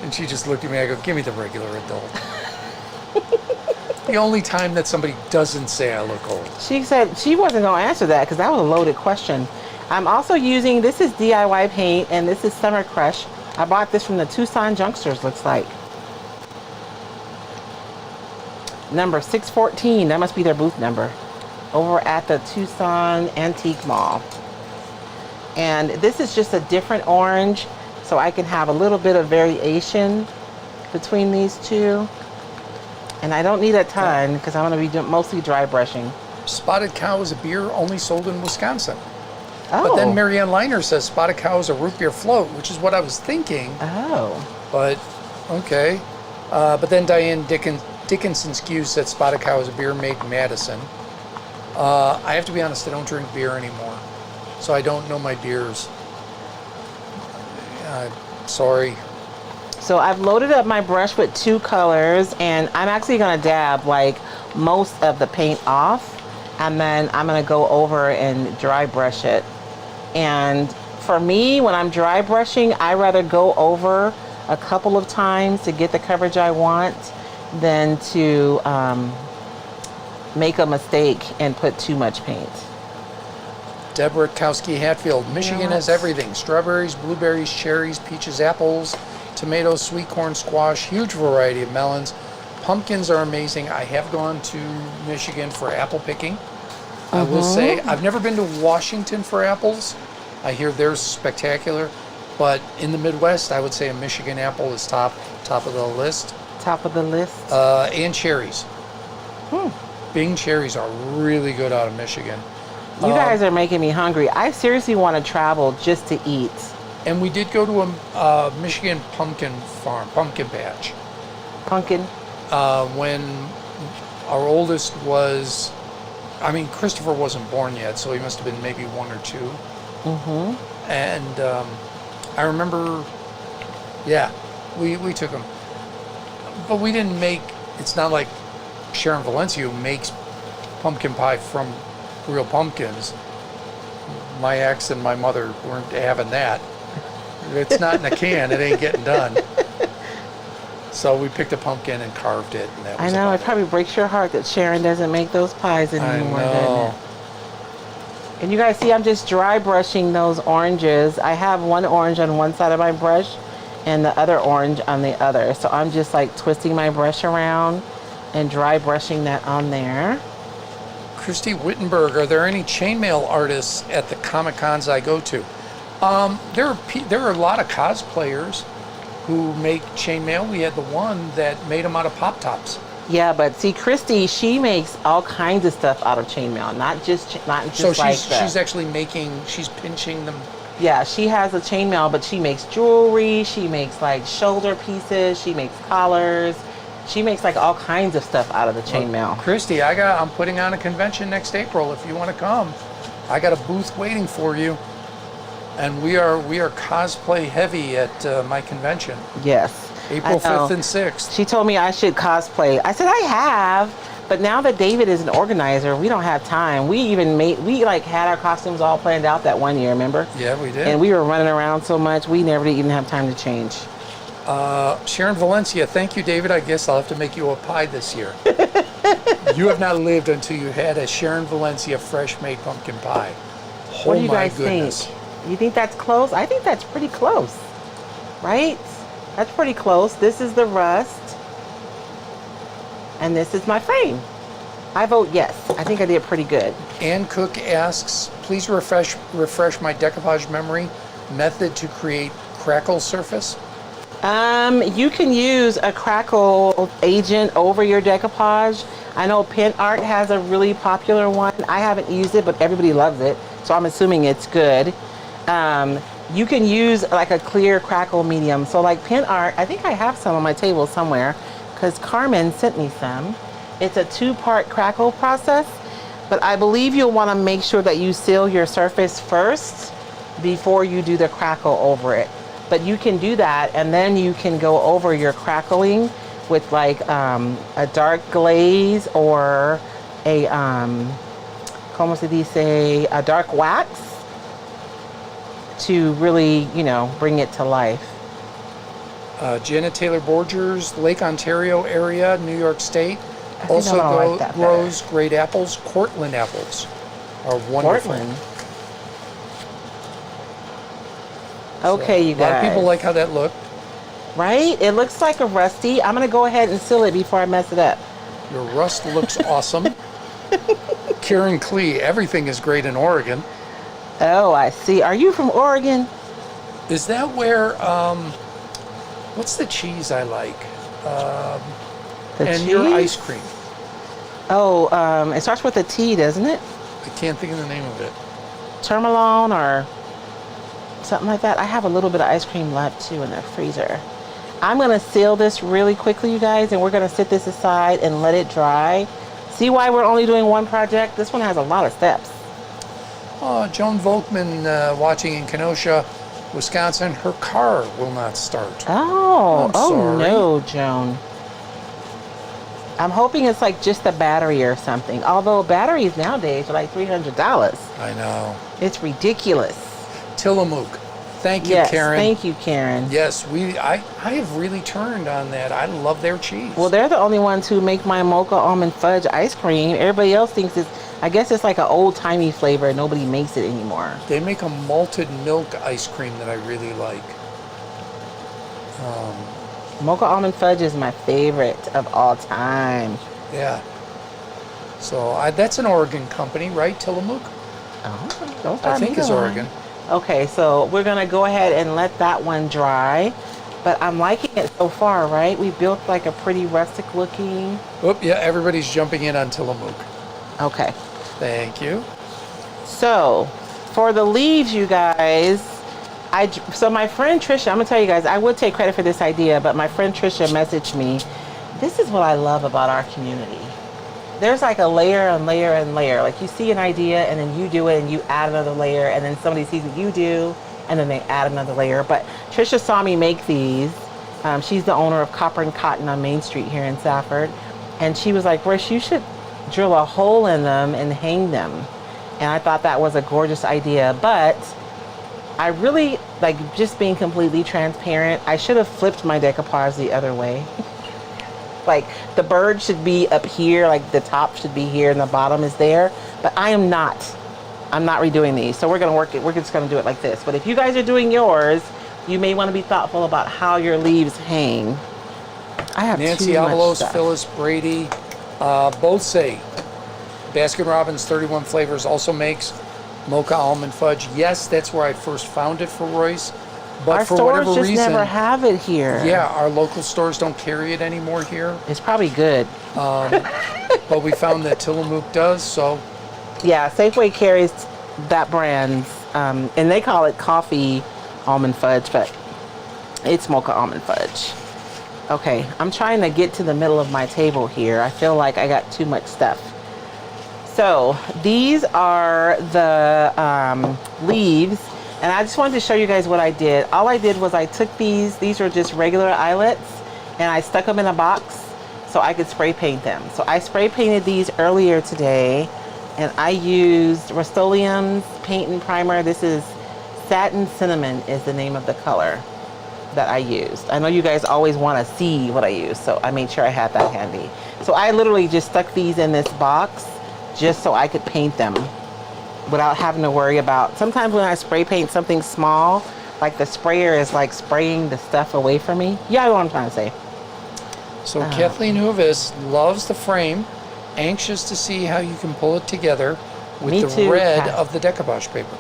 And she just looked at me. I go, give me the regular adult. The only time that somebody doesn't say I look old.
She said she wasn't going to answer that because that was a loaded question. I'm also using, this is DIY paint, and this is Summer Crush. I bought this from the Tucson Junksters, looks like. Number 614, that must be their booth number, over at the Tucson Antique Mall. And this is just a different orange, so I can have a little bit of variation between these two. And I don't need a ton because I'm going to be doing mostly dry brushing.
Spotted Cow is a beer only sold in Wisconsin. But then
Oh.
Marianne Liner says Spotted Cow is a root beer float, which is what I was thinking.
Oh.
But, okay. But then Diane Dickinson Skew said Spotted Cow is a beer made in Madison. I have to be honest, I don't drink beer anymore. So I don't know my beers. Sorry.
So I've loaded up my brush with 2 colors, and I'm actually gonna dab like most of the paint off, and then I'm gonna go over and dry brush it. And for me, when I'm dry brushing, I rather go over a couple of times to get the coverage I want than to make a mistake and put too much paint.
Deborah Kowski Hatfield, Michigan has everything. Strawberries, blueberries, cherries, peaches, apples, tomatoes, sweet corn, squash, huge variety of melons. Pumpkins are amazing. I have gone to Michigan for apple picking. I will say, I've never been to Washington for apples. I hear they're spectacular. But in the Midwest, I would say a Michigan apple is top of the list.
Top of the list.
And cherries. Bing cherries are really good out of Michigan.
You guys are making me hungry. I seriously want to travel just to eat.
And we did go to a Michigan pumpkin farm, pumpkin patch.
Pumpkin.
When our oldest was, Christopher wasn't born yet, so he must have been maybe 1 or 2. And I remember, we took him. But we didn't make, it's not like Sharon Valencia who makes pumpkin pie from real pumpkins. My ex and my mother weren't having that. It's not in a can, it ain't getting done. So we picked a pumpkin and carved it, and that was
I know,
about
it probably breaks your heart that Sharon doesn't make those pies anymore,
I
doesn't
know.
it? And you guys see, I'm just dry brushing those oranges. I have one orange on one side of my brush and the other orange on the other. So I'm just like twisting my brush around and dry brushing that on there.
Christy Wittenberg, are there any chainmail artists at the Comic Cons I go to? There are a lot of cosplayers who make chainmail. We had the one that made them out of pop tops.
Yeah, but see, Christy, she makes all kinds of stuff out of chainmail, not just
So
like
she's actually she's pinching them.
Yeah, she has a chainmail, but she makes jewelry. She makes like shoulder pieces. She makes collars. She makes like all kinds of stuff out of the chainmail.
Christy, I'm putting on a convention next April. If you want to come, I got a booth waiting for you. And we are cosplay heavy at my convention.
Yes.
April 5th and 6th.
She told me I should cosplay. I said I have, but now that David is an organizer, we don't have time. We like had our costumes all planned out that one year, remember?
Yeah, we did.
And we were running around so much, we never did even have time to change.
Sharon Valencia, thank you, David. I guess I'll have to make you a pie this year. You have not lived until you had a Sharon Valencia fresh-made pumpkin pie.
What do you guys think? You think that's close? I think that's pretty close, right? That's pretty close. This is the rust, and this is my frame. I vote yes. I think I did pretty good.
Ann Cook asks, please refresh my decoupage memory method to create crackle surface.
You can use a crackle agent over your decoupage. I know Pen Art has a really popular one. I haven't used it, but everybody loves it, so I'm assuming it's good. You can use like a clear crackle medium. So like Pen Art, I think I have some on my table somewhere because Carmen sent me some. It's a 2-part crackle process, but I believe you'll want to make sure that you seal your surface first before you do the crackle over it. But you can do that, and then you can go over your crackling with like a dark glaze or a como se dice, a dark wax to really, bring it to life.
Janet Taylor Borgers, Lake Ontario area, New York State, also grows great apples. Cortland apples are wonderful.
Cortland. Okay, you guys.
A lot of people like how that looked.
Right? It looks like a rusty. I'm going to go ahead and seal it before I mess it up.
Your rust looks awesome. Karen Klee, everything is great in Oregon.
Oh, I see. Are you from Oregon?
Is that where, what's the cheese I like?
Cheese?
Your ice cream.
Oh, it starts with a T, doesn't it?
I can't think of the name of it.
tourmaline or something like that. I have a little bit of ice cream left too in the freezer. I'm gonna seal this really quickly, you guys, and we're gonna sit this aside and let it dry. See why we're only doing one project? This one has a lot of steps.
Oh, Joan Volkman watching in Kenosha, Wisconsin. Her car will not start.
Oh,
I'm sorry.
No, Joan. I'm hoping it's like just a battery or something. Although batteries nowadays are like $300.
I know.
It's ridiculous.
Tillamook. Thank you,
Yes,
Karen.
thank you, Karen.
Yes, I have really turned on that. I love their cheese.
Well, they're the only ones who make my mocha almond fudge ice cream. Everybody else thinks I guess it's like an old-timey flavor. Nobody makes it anymore.
They make a malted milk ice cream that I really like.
Mocha almond fudge is my favorite of all time.
Yeah. So that's an Oregon company, right? Tillamook?
Oh, don't
I
start
think
me
it's
going.
Oregon.
Okay, so we're gonna go ahead and let that one dry. But I'm liking it so far, right? We built like a pretty rustic looking.
Oh, yeah, everybody's jumping in on Tillamook.
Okay.
Thank you.
So, for the leaves, you guys, so my friend Trisha, I'm gonna tell you guys, I would take credit for this idea, but my friend Trisha messaged me. This is what I love about our community. There's like a layer and layer and layer. Like you see an idea and then you do it and you add another layer and then somebody sees what you do and then they add another layer. But Trisha saw me make these. She's the owner of Copper and Cotton on Main Street here in Safford. And she was like, Royce, you should drill a hole in them and hang them. And I thought that was a gorgeous idea. But I really, like, just being completely transparent, I should have flipped my decoupage the other way. Like the bird should be up here, like the top should be here and the bottom is there. But I'm not redoing these. So we're just gonna do it like this. But if you guys are doing yours, you may want to be thoughtful about how your leaves hang. I have
Nancy
too much
Avalos,
stuff.
Phyllis Brady, both say Baskin Robbins 31 Flavors also makes mocha almond fudge. Yes, that's where I first found it for Royce. But
Our
for
stores
whatever
just
reason,
never have it here.
yeah, our local stores don't carry it anymore here.
It's probably good.
But we found that Tillamook does, so
Yeah, Safeway carries that brand, and they call it coffee almond fudge, but it's mocha almond fudge. Okay, I'm trying to get to the middle of my table here. I feel like I got too much stuff. So these are the leaves, and I just wanted to show you guys what I did. All I did was I took these are just regular eyelets, and I stuck them in a box so I could spray paint them. So I spray painted these earlier today, and I used Rust-Oleum's paint and primer. This is Satin Cinnamon is the name of the color that I used. I know you guys always want to see what I use, so I made sure I had that handy. So I literally just stuck these in this box just so I could paint them without having to worry about, sometimes when I spray paint something small, like the sprayer is like spraying the stuff away from me. Yeah, I know what I'm trying to say.
So Kathleen Huvis loves the frame, anxious to see how you can pull it together with
Me
the
too,
red
Kat.
of the decoupage paper.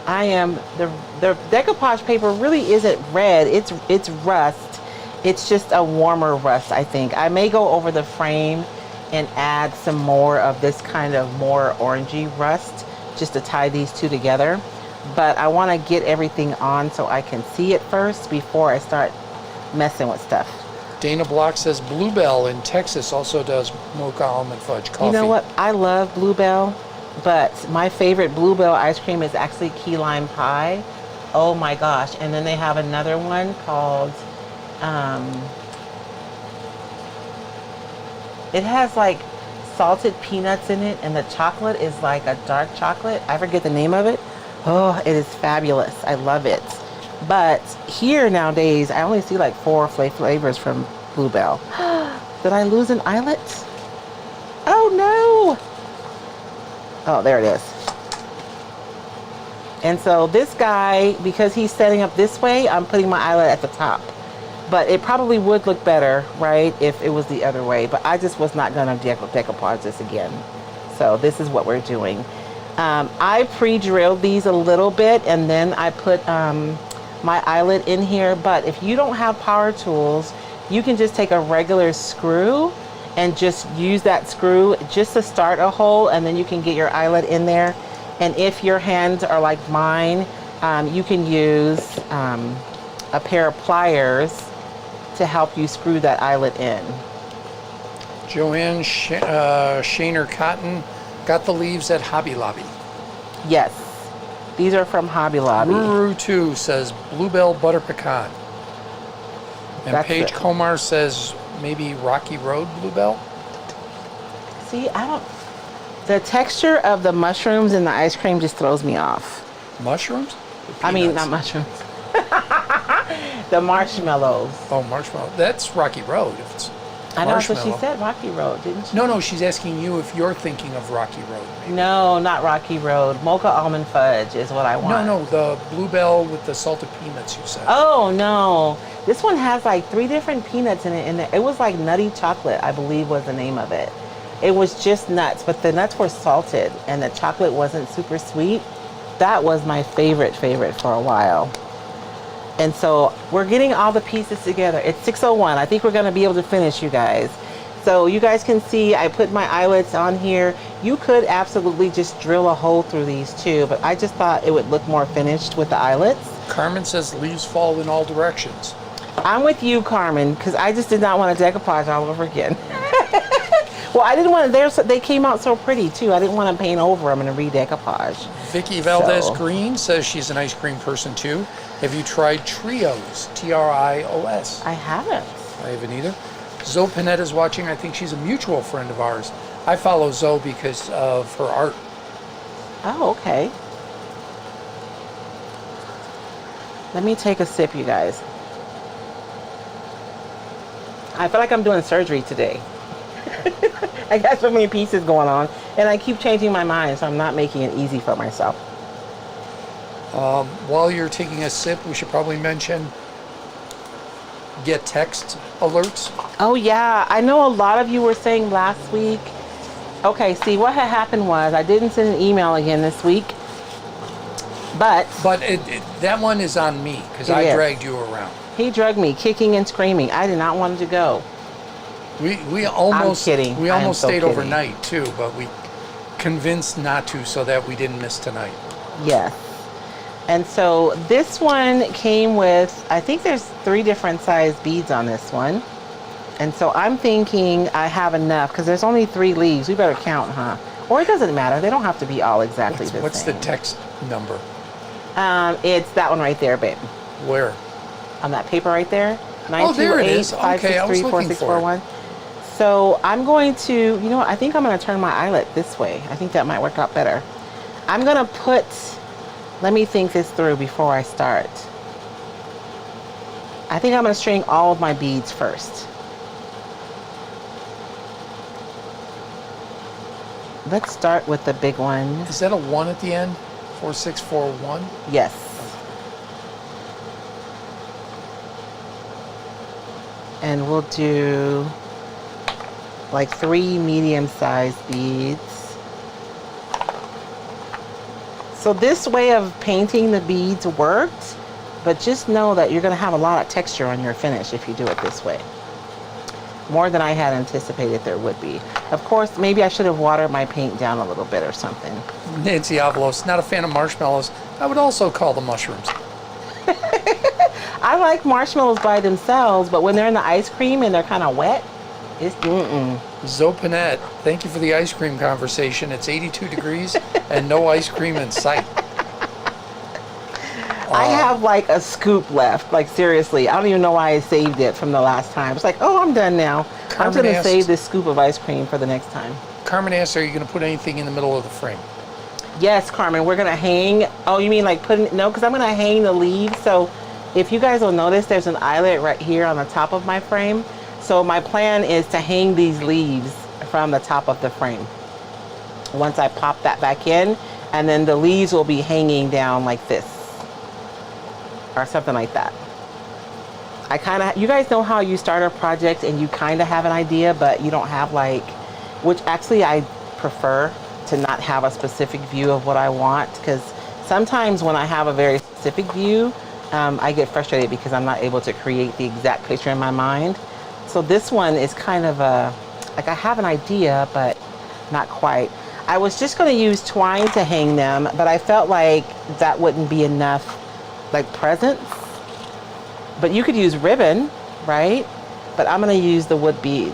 I am, the decoupage paper really isn't red, it's rust. It's just a warmer rust, I think. I may go over the frame and add some more of this kind of more orangey rust just to tie these two together. But I want to get everything on so I can see it first before I start messing with stuff.
Dana Block says Bluebell in Texas also does mocha almond fudge coffee.
You know what? I love Bluebell, but my favorite Bluebell ice cream is actually key lime pie. Oh my gosh. And then they have another one called, it has like salted peanuts in it, and the chocolate is like a dark chocolate. I forget the name of it. Oh, it is fabulous. I love it. But here nowadays, I only see like 4 flavors from Bluebell. Did I lose an eyelet? Oh no! Oh, there it is. And so this guy, because he's setting up this way, I'm putting my eyelet at the top. But it probably would look better, right, if it was the other way. But I just was not going to decoupage this again. So this is what we're doing. I pre-drilled these a little bit, and then I put my eyelet in here. But if you don't have power tools, you can just take a regular screw and just use that screw just to start a hole, and then you can get your eyelet in there. And if your hands are like mine, you can use a pair of pliers to help you screw that eyelet in.
Joanne Shaner Cotton got the leaves at Hobby Lobby.
Yes, these are from Hobby Lobby.
Ruru 2 says Bluebell Butter Pecan. And
That's
Paige
it.
Komar says maybe Rocky Road Bluebell.
See, the texture of the mushrooms in the ice cream just throws me off.
Mushrooms?
I mean, not mushrooms. The marshmallows.
Oh, marshmallow. That's Rocky Road. If it's
I know, that's what she
marshmallow.
said, Rocky Road, didn't she?
No, she's asking you if you're thinking of Rocky Road. Maybe.
No, not Rocky Road. Mocha almond fudge is what I want.
No, the Bluebell with the salted peanuts you said.
Oh, no. This one has like 3 different peanuts in it. And it was like nutty chocolate, I believe was the name of it. It was just nuts, but the nuts were salted and the chocolate wasn't super sweet. That was my favorite for a while. And so we're getting all the pieces together. It's 6:01. I think we're going to be able to finish, you guys. So you guys can see I put my eyelets on here. You could absolutely just drill a hole through these too, but I just thought it would look more finished with the eyelets.
Carmen says leaves fall in all directions.
I'm with you, Carmen, because I just did not want to decoupage all over again. Well, I didn't want to, they came out so pretty too. I didn't want to paint over them and redecoupage.
Vicky Valdez Green says she's an ice cream person too. Have you tried Trios? Trios.
I haven't.
I haven't either. Zoe Panetta is watching. I think she's a mutual friend of ours. I follow Zoe because of her art.
Oh, okay. Let me take a sip, you guys. I feel like I'm doing surgery today. I got so many pieces going on, and I keep changing my mind, so I'm not making it easy for myself.
While you're taking a sip, we should probably mention get text alerts.
Oh yeah, I know a lot of you were saying last week. Okay, see what had happened was I didn't send an email again this week, but
that one is on me because I dragged you around.
He dragged me kicking and screaming. I did not want to go.
We almost
I'm kidding.
We almost stayed
kidding.
overnight too, but we convinced not to so that we didn't miss tonight.
Yes. And so this one came with, I think there's 3 different size beads on this one. And so I'm thinking I have enough because there's only 3 leaves. We better count, huh? Or it doesn't matter. They don't have to be all exactly the same.
What's the text number?
It's that one right there, babe.
Where?
On that paper right there.
Oh, there it is. Okay, I was looking for it.
So I'm going to, you know what? I think I'm going to turn my eyelet this way. I think that might work out better. I'm going to put, let me think this through before I start. I think I'm going to string all of my beads first. Let's start with the big one.
Is that a 1 at the end? 4641?
Yes. And we'll do like 3 medium-sized beads. So this way of painting the beads worked, but just know that you're going to have a lot of texture on your finish if you do it this way. More than I had anticipated there would be. Of course, maybe I should have watered my paint down a little bit or something.
Nancy Avalos, not a fan of marshmallows. I would also call them mushrooms.
I like marshmallows by themselves, but when they're in the ice cream and they're kind of wet, it's
Zopanette, thank you for the ice cream conversation. It's 82 degrees and no ice cream in sight.
I have like a scoop left, like seriously. I don't even know why I saved it from the last time. It's like, oh, I'm done now. I'm going to save this scoop of ice cream for the next time.
Carmen asked, are you going to put anything in the middle of the frame?
Yes, Carmen, we're going to hang. Oh, you mean like putting, no, because I'm going to hang the leaves. So if you guys will notice, there's an eyelet right here on the top of my frame. So my plan is to hang these leaves from the top of the frame. Once I pop that back in, and then the leaves will be hanging down like this. Or something like that. I kind of, you guys know how you start a project and you kind of have an idea, but you don't have like, which actually I prefer to not have a specific view of what I want, because sometimes when I have a very specific view, I get frustrated because I'm not able to create the exact picture in my mind. So this one is kind of a, like I have an idea, but not quite. I was just going to use twine to hang them, but I felt like that wouldn't be enough, like presents. But you could use ribbon, right? But I'm going to use the wood beads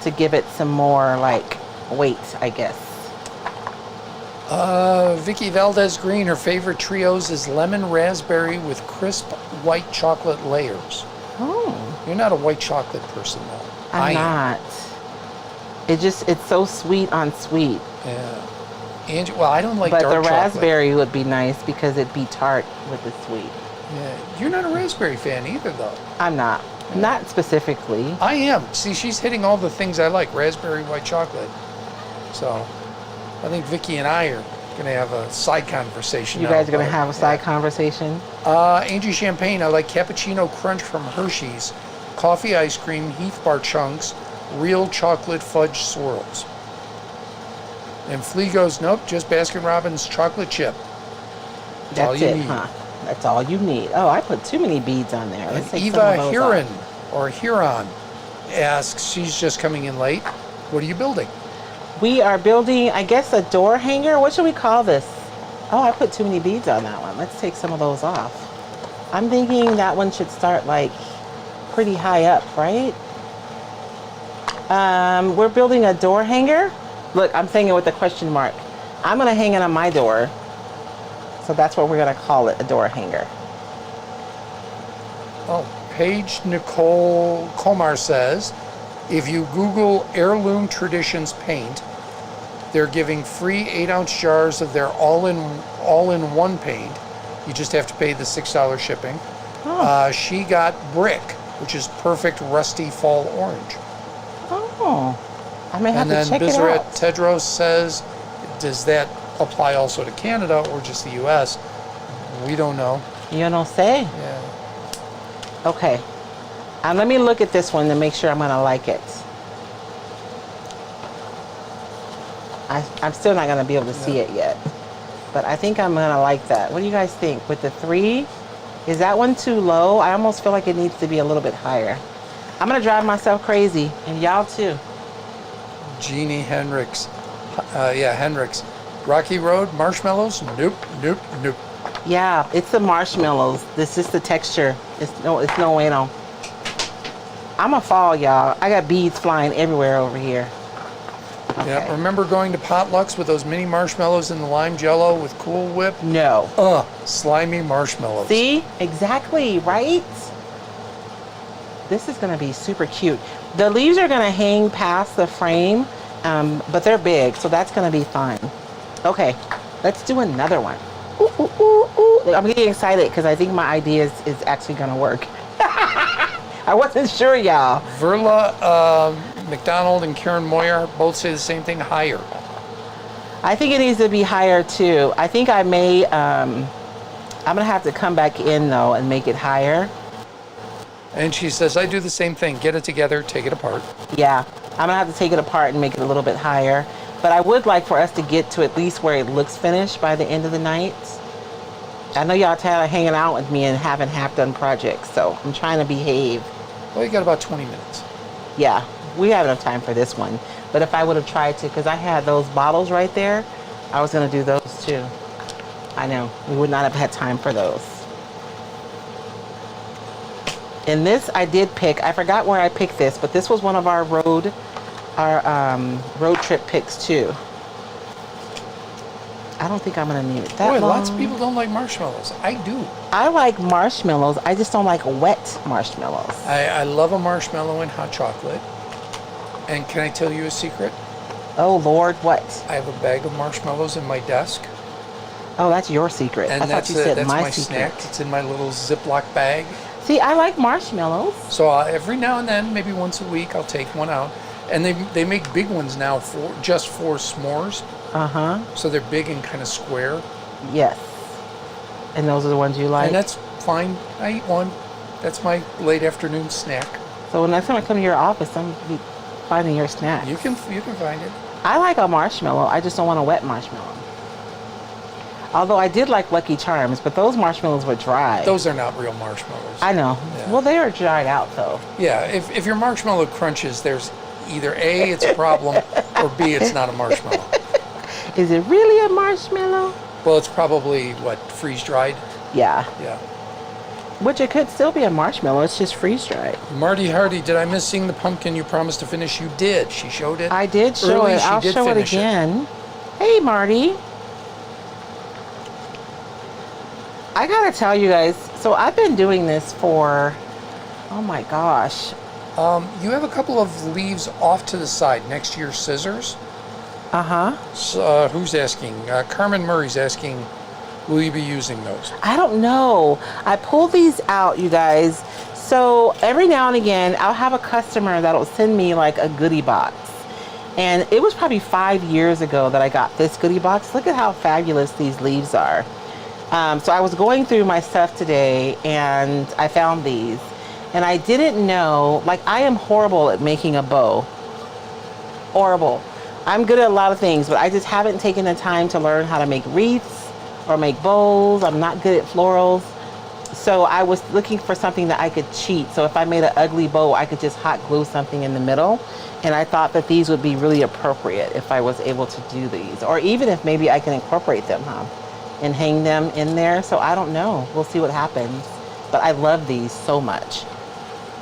to give it some more like weight, I guess.
Vicky Valdez Green, her favorite trios is lemon raspberry with crisp white chocolate layers.
Oh.
You're not a white chocolate person, though.
I'm not. It's so sweet on sweet.
Yeah. Angie, well, I don't like
but
dark
the
chocolate.
raspberry would be nice because it'd be tart with the sweet.
Yeah. You're not a raspberry fan either, though.
I'm not. Yeah. Not specifically.
I am. See, she's hitting all the things I like. Raspberry, white chocolate. So, I think Vicky and I are going to have a side conversation.
You guys are going to have a side conversation?
Angie Champagne, I like cappuccino crunch from Hershey's, coffee ice cream, Heath Bar chunks, real chocolate fudge swirls. And Flea goes, nope, just Baskin Robbins chocolate chip.
That's all you need. Huh? That's all you need. Oh, I put too many beads on there. Let's take
Eva
some of those
Huron,
off.
or Huron, asks, she's just coming in late. What are you building?
We are building, I guess, a door hanger. What should we call this? Oh, I put too many beads on that one. Let's take some of those off. I'm thinking that one should start like pretty high up, right? We're building a door hanger. Look, I'm saying it with a question mark. I'm gonna hang it on my door. So that's what we're gonna call it, a door hanger.
Oh, Paige Nicole Komar says, if you Google Heirloom Traditions paint, they're giving free 8-ounce jars of their all-in-one paint. You just have to pay the $6 shipping. Oh. She got Brick, which is perfect rusty fall orange.
Oh, I may have to check it out.
And then Bizarret Tedros says, does that apply also to Canada or just the U.S.? We don't know.
You don't say?
Yeah.
Okay. Let me look at this one to make sure I'm going to like it. I'm still not going to be able to see it yet. But I think I'm going to like that. What do you guys think? With the 3, is that one too low? I almost feel like it needs to be a little bit higher. I'm going to drive myself crazy. And y'all too.
Jeannie Hendricks. Hendricks. Rocky Road, marshmallows? Nope, nope, nope.
Yeah, it's the marshmallows. This is the texture. It's no bueno. I'm a fall, y'all. I got beads flying everywhere over here. Okay.
Yeah, remember going to potlucks with those mini marshmallows in the lime jello with Cool Whip?
No.
Slimy marshmallows.
See? Exactly, right? This is going to be super cute. The leaves are going to hang past the frame, but they're big, so that's going to be fun. Okay, let's do another one. Ooh, ooh, ooh, ooh. I'm getting excited because I think my idea is actually going to work. I wasn't sure, y'all.
Verla McDonald and Karen Moyer both say the same thing, higher.
I think it needs to be higher too. I think I may, I'm going to have to come back in though and make it higher.
And she says, I do the same thing. Get it together, take it apart.
Yeah, I'm going to have to take it apart and make it a little bit higher. But I would like for us to get to at least where it looks finished by the end of the night. I know y'all tired of hanging out with me and having half-done projects, so I'm trying to behave.
Well, you got about 20 minutes.
Yeah, we have enough time for this one. But if I would have tried to, because I had those bottles right there, I was going to do those too. I know, we would not have had time for those. And this I did pick, I forgot where I picked this, but this was one of our road trip picks too. I don't think I'm gonna need it that long.
Lots of people don't like marshmallows. I do.
I like marshmallows. I just don't like wet marshmallows.
I love a marshmallow in hot chocolate. And can I tell you a secret?
Oh Lord, what?
I have a bag of marshmallows in my desk.
Oh, that's your secret.
And
I thought you said
that's my
secret.
snack. It's in my little Ziploc bag.
See, I like marshmallows.
So every now and then, maybe once a week, I'll take one out. And they make big ones now just for s'mores.
Uh-huh.
So they're big and kind of square.
Yes. And those are the ones you like?
And that's fine. I eat one. That's my late afternoon snack.
So when next time I come to your office, I'm gonna be finding your snack.
You can find it.
I like a marshmallow. I just don't want a wet marshmallow. Although I did like Lucky Charms, but those marshmallows were dry.
Those are not real marshmallows.
I know. Yeah. Well, they are dried out though.
Yeah. If your marshmallow crunches, there's either A, it's a problem, or B, it's not a marshmallow.
Is it really a marshmallow?
Well, it's probably, what, freeze-dried?
Yeah.
Yeah.
Which it could still be a marshmallow. It's just freeze-dried.
Marty Hardy, did I miss seeing the pumpkin you promised to finish? You did. She showed it.
I did show
early.
it. I'll show it again. Hey, Marty. I gotta tell you guys, so I've been doing this for, oh my gosh.
You have a couple of leaves off to the side next to your scissors.
Uh-huh.
So, who's asking? Carmen Murray's asking, will you be using those?
I don't know. I pull these out, you guys. So every now and again, I'll have a customer that'll send me like a goodie box. And it was probably 5 years ago that I got this goodie box. Look at how fabulous these leaves are. So I was going through my stuff today and I found these. And I didn't know, like I am horrible at making a bow. Horrible. I'm good at a lot of things, but I just haven't taken the time to learn how to make wreaths or make bows. I'm not good at florals. So I was looking for something that I could cheat. So if I made an ugly bow, I could just hot glue something in the middle. And I thought that these would be really appropriate if I was able to do these. Or even if maybe I can incorporate them, and hang them in there. So I don't know. We'll see what happens. But I love these so much.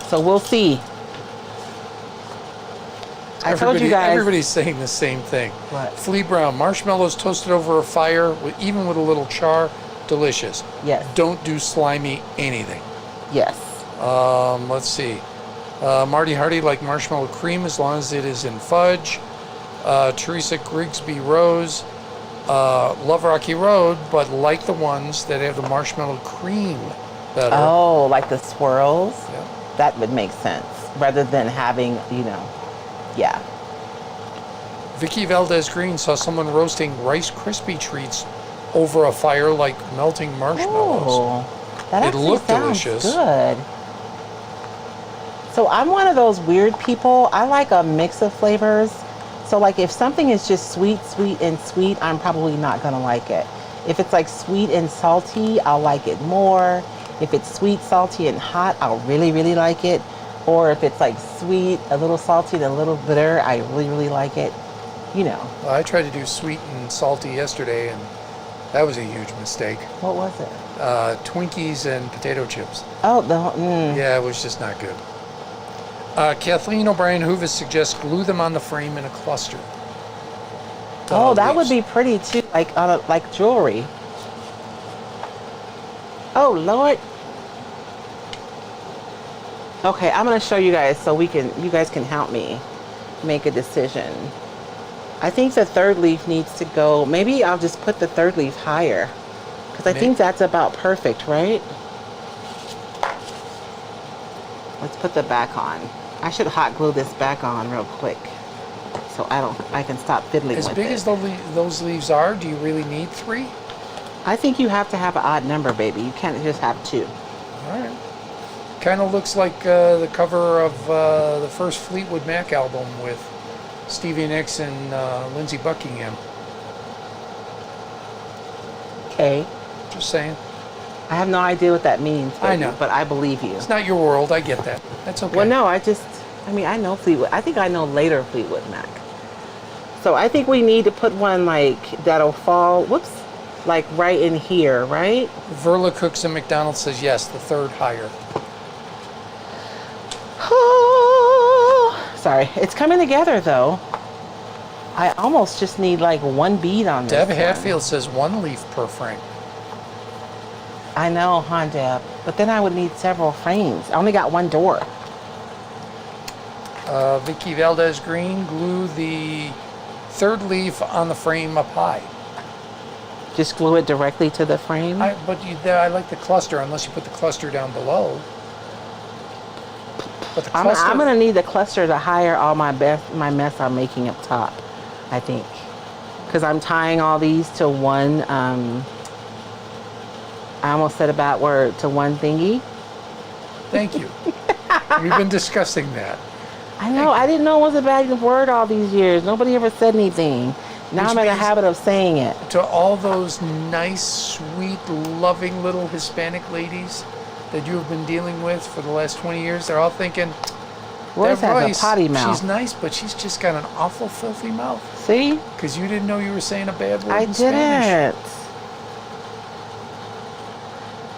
So we'll see. I told you guys.
Everybody's saying the same thing.
What?
Flea Brown, marshmallows toasted over a fire, even with a little char, delicious.
Yes.
Don't do slimy anything.
Yes.
Let's see. Marty Hardy, like marshmallow cream as long as it is in fudge. Teresa Grigsby Rose, love Rocky Road, but like the ones that have the marshmallow cream better.
Oh, like the swirls?
Yeah.
That would make sense. Rather than having, yeah.
Vicky Valdez Green saw someone roasting Rice Krispie treats over a fire like melting marshmallows.
Oh, that actually
looked
sounds
delicious.
Good. So I'm one of those weird people. I like a mix of flavors. So like if something is just sweet, and sweet, I'm probably not gonna like it. If it's like sweet and salty, I'll like it more. If it's sweet, salty, and hot, I'll really, really like it. Or if it's like sweet, a little salty, and a little bitter, I really, really like it. Well,
I tried to do sweet and salty yesterday, and that was a huge mistake.
What was it?
Twinkies and potato chips.
Oh,
Yeah, it was just not good. Kathleen O'Brien Hoovis suggests glue them on the frame in a cluster.
Oh, that
leaves.
would be pretty too, like jewelry. Oh Lord. Okay, I'm gonna show you guys so you guys can help me make a decision. I think the third leaf needs to go. Maybe I'll just put the third leaf higher because I think that's about perfect, right? Let's put the back on. I should hot glue this back on real quick so I can stop fiddling with it.
As big as those leaves are, do you really need 3?
I think you have to have an odd number, baby. You can't just have 2.
All right. Kind of looks like the cover of the first Fleetwood Mac album with Stevie Nicks and Lindsey Buckingham.
Okay.
Just saying.
I have no idea what that means, baby,
I know.
but I believe you.
It's not your world. I get that. That's okay.
Well, no, I know Fleetwood. I think I know later Fleetwood Mac. So I think we need to put one that'll fall, like right in here, right?
Verla Cooks and McDonald says yes, the third higher.
Sorry, it's coming together though. I almost just need like one bead on this.
Deb Hatfield says 1 leaf per frame.
I know, Deb? But then I would need several frames. I only got 1 door.
Vicky Valdez Green, glue the third leaf on the frame up high.
Just glue it directly to the frame?
I like the cluster, unless you put the cluster down below. But the cluster,
I'm going to need the cluster to hire all my mess I'm making up top, I think. Because I'm tying all these to one, I almost said a bad word, to one thingy.
Thank you. We've been discussing that.
I know. I didn't know it was a bad word all these years. Nobody ever said anything. Now I'm in the habit of saying it.
To all those nice, sweet, loving little Hispanic ladies that you have been dealing with for the last 20 years, they're all thinking,
Royce
That
has
Royce,
a potty mouth.
she's nice, but she's just got an awful filthy mouth.
See?
Because you didn't know you were saying a bad word
I
in Spanish.
didn't.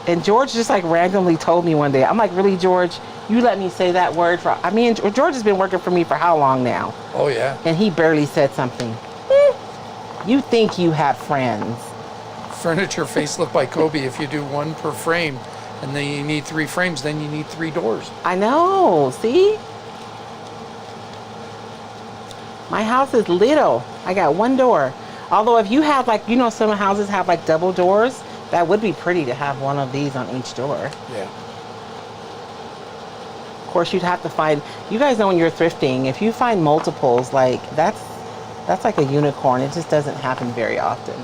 And George just like randomly told me one day. I'm like, really, George? You let me say that word for... I mean, George has been working for me for how long now?
Oh, yeah.
And he barely said something. You think you have friends.
Furniture facelift by Kobe. If you do one per frame, and then you need 3 frames, then you need 3 doors.
I know. See? My house is little. I got 1 door. Although if you have like, you know, some houses have like double doors, that would be pretty to have one of these on each door.
Yeah.
Of course, you'd have to find, you guys know when you're thrifting, if you find multiples, like that's like a unicorn. It just doesn't happen very often.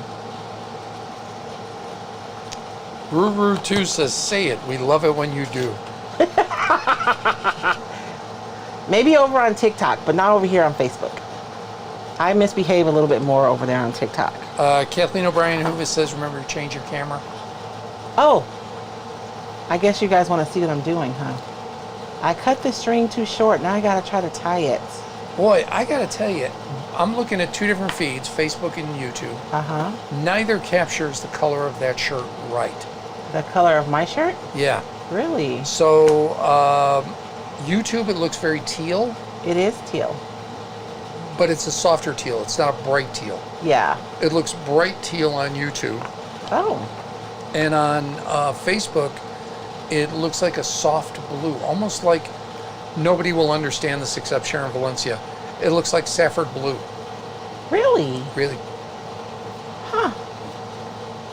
Ruru2 says, say it. We love it when you do.
Maybe over on TikTok, but not over here on Facebook. I misbehave a little bit more over there on TikTok.
Kathleen O'Brien Hoovis says, remember to change your camera.
Oh, I guess you guys want to see what I'm doing, huh? I cut the string too short. Now I got to try to tie it.
Boy, I got to tell you, I'm looking at 2 different feeds, Facebook and YouTube.
Uh-huh.
Neither captures the color of that shirt right.
The color of my shirt?
Yeah.
Really?
So, YouTube, it looks very teal.
It is teal.
But it's a softer teal. It's not a bright teal.
Yeah.
It looks bright teal on YouTube.
Oh.
And on Facebook, it looks like a soft blue. Almost like nobody will understand this except Sharon Valencia. It looks like safford blue.
Really?
Really.
Huh.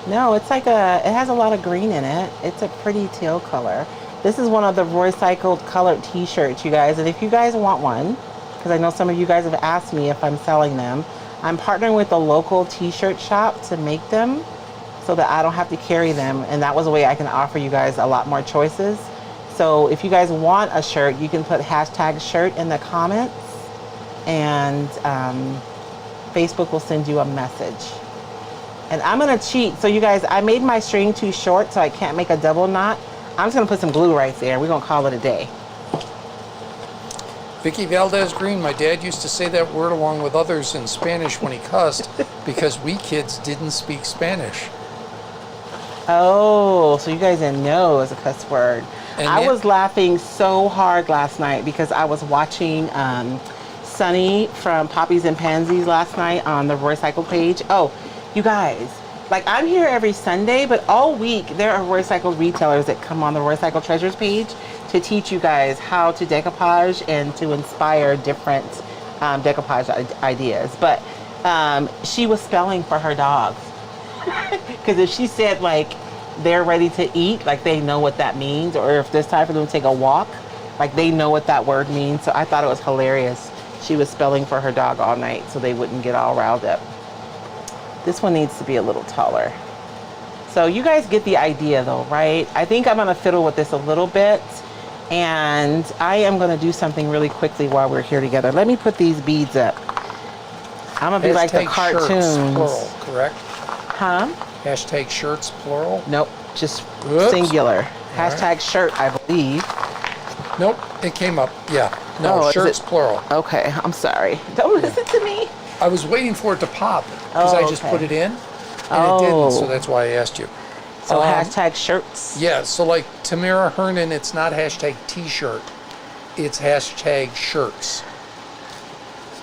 No, it's like it has a lot of green in it. It's a pretty teal color. This is one of the recycled colored t-shirts, you guys. And if you guys want one, because I know some of you guys have asked me if I'm selling them, I'm partnering with a local t-shirt shop to make them so that I don't have to carry them. And that was a way I can offer you guys a lot more choices. So if you guys want a shirt, you can put hashtag shirt in the comments and Facebook will send you a message. And I'm gonna cheat. So you guys, I made my string too short so I can't make a double knot. I'm just gonna put some glue right there. We're gonna call it a day.
Vicky Valdez Green, my dad used to say that word along with others in Spanish when he cussed because we kids didn't speak Spanish.
Oh, so you guys didn't know it was a cuss word.
And
I was laughing so hard last night because I was watching Sunny from Poppies and Pansies last night on the Royce Cycle page. Oh, you guys, like I'm here every Sunday, but all week there are Royce Cycle retailers that come on the Royce Cycle Treasures page to teach you guys how to decoupage and to inspire different decoupage ideas. But she was spelling for her dogs. Because if she said like they're ready to eat, like they know what that means, or if it's time for them to take a walk, like they know what that word means. So I thought it was hilarious. She was spelling for her dog all night so they wouldn't get all riled up. This one needs to be a little taller. So you guys get the idea though, right? I think I'm gonna fiddle with this a little bit, and I am gonna do something really quickly while we're here together. Let me put these beads up. I'm gonna be like the cartoons.
Shirts, plural, correct?
Huh?
Hashtag shirts, plural?
Nope, just
Whoops.
singular. Hashtag shirt, I believe.
Nope, it came up. Yeah. No,
Oh,
shirts, plural.
Okay, I'm sorry. Don't listen to me.
I was waiting for it to pop because I just put it in and it didn't, so that's why I asked you.
So hashtag shirts.
Yeah, so like Tamara Hernan, it's not hashtag t-shirt, it's hashtag shirts.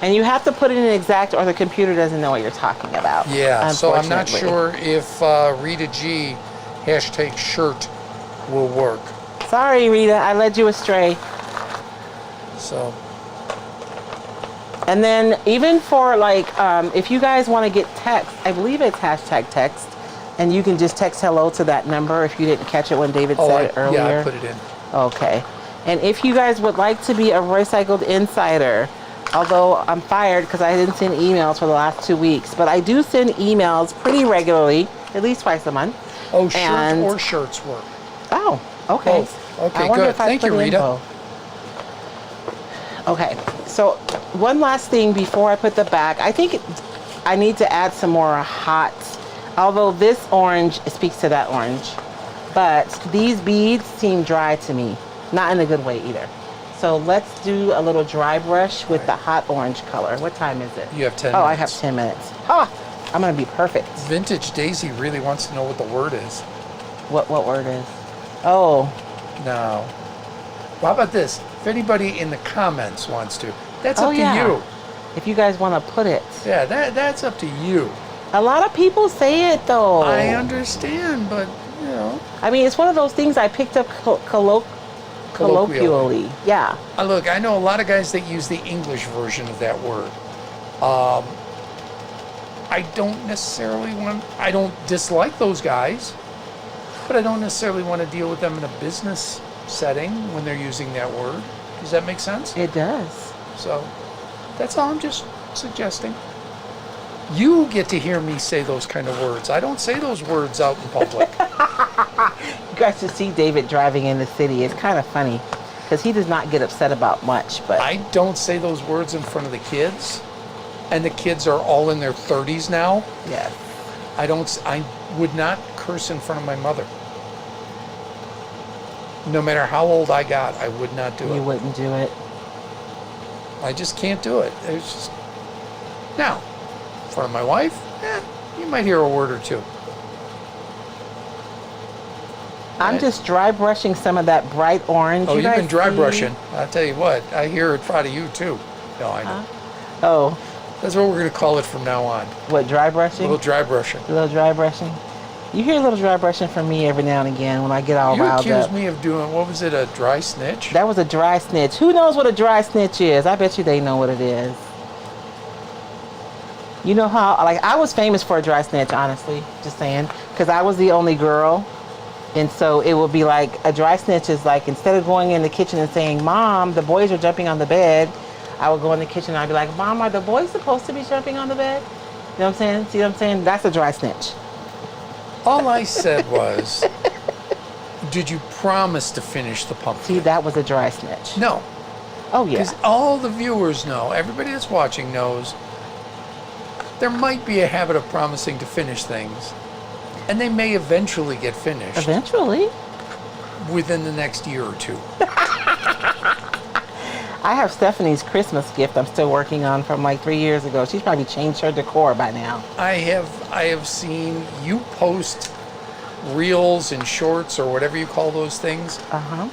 And you have to put it in exact or the computer doesn't know what you're talking about.
Yeah, so I'm not
unfortunately.
sure if Rita G hashtag shirt will work.
Sorry, Rita, I led you astray.
So.
And then even for like, if you guys want to get text, I believe it's hashtag text, and you can just text hello to that number if you didn't catch it when David said it earlier.
Yeah, I put it in.
Okay. And if you guys would like to be a Recycled Insider, although I'm fired because I didn't send emails for the last 2 weeks, but I do send emails pretty regularly, at least twice a month.
Oh, shirt or shirts work.
Oh, okay.
Both. Okay,
I wonder
good.
if I
Thank you,
put it in
Rita.
both. Okay, so one last thing before I put the back. I think I need to add some more hot, although this orange speaks to that orange, but these beads seem dry to me. Not in a good way either. So let's do a little dry brush with the hot orange color. What time is it?
You have 10
Oh,
minutes.
I have 10 minutes. Ah, I'm gonna be perfect.
Vintage Daisy really wants to know what the word is.
What word is? Oh,
Now, how about this? If anybody in the comments wants to, that's up to
yeah.
you.
If you guys want to put it.
Yeah, that's up to you.
A lot of people say it though.
I understand, but you know.
I mean, it's one of those things I picked up colloquially. Yeah.
Look, I know a lot of guys that use the English version of that word. I don't dislike those guys, but I don't necessarily want to deal with them in a business setting when they're using that word. Does that make sense?
It does.
So that's all I'm just suggesting. You get to hear me say those kind of words. I don't say those words out in public.
You guys should see David driving in the city. It's kind of funny because he does not get upset about much. But
I don't say those words in front of the kids, and the kids are all in their 30s now.
yes,
I would not curse in front of my mother. No matter how old I got, I would not do it.
you wouldn't do it.
I just can't do it. It's just now, in front of my wife, you might hear a word or two.
I'm just dry brushing some of that bright orange.
Oh,
You
you've
guys
been dry
see?
brushing. I'll tell you what, I hear it out of you too. No, I know.
Oh,
That's what we're going to call it from now on.
what, dry
A
brushing?
little dry brushing.
A little dry brushing. You hear a little dry brushing from me every now and again when I get all
You
riled
accused
up.
me of doing, what was it, a dry snitch?
That was a dry snitch. Who knows what a dry snitch is? I bet you they know what it is. You know how, like, I was famous for a dry snitch, honestly, just saying, because I was the only girl. And so it would be like, a dry snitch is like, instead of going in the kitchen and saying, Mom, the boys are jumping on the bed, I would go in the kitchen and I'd be like, Mom, are the boys supposed to be jumping on the bed? You know what I'm saying? See what I'm saying? That's a dry snitch.
All I said was, did you promise to finish the pumpkin?
See, that was a dry snitch.
No,
Oh, yeah.
because all the viewers know, everybody that's watching knows, there might be a habit of promising to finish things, and they may eventually get finished
Eventually.
within the next year or two.
I have Stephanie's Christmas gift I'm still working on from like 3 years ago. She's probably changed her decor by now.
I have seen you post reels and shorts or whatever you call those things,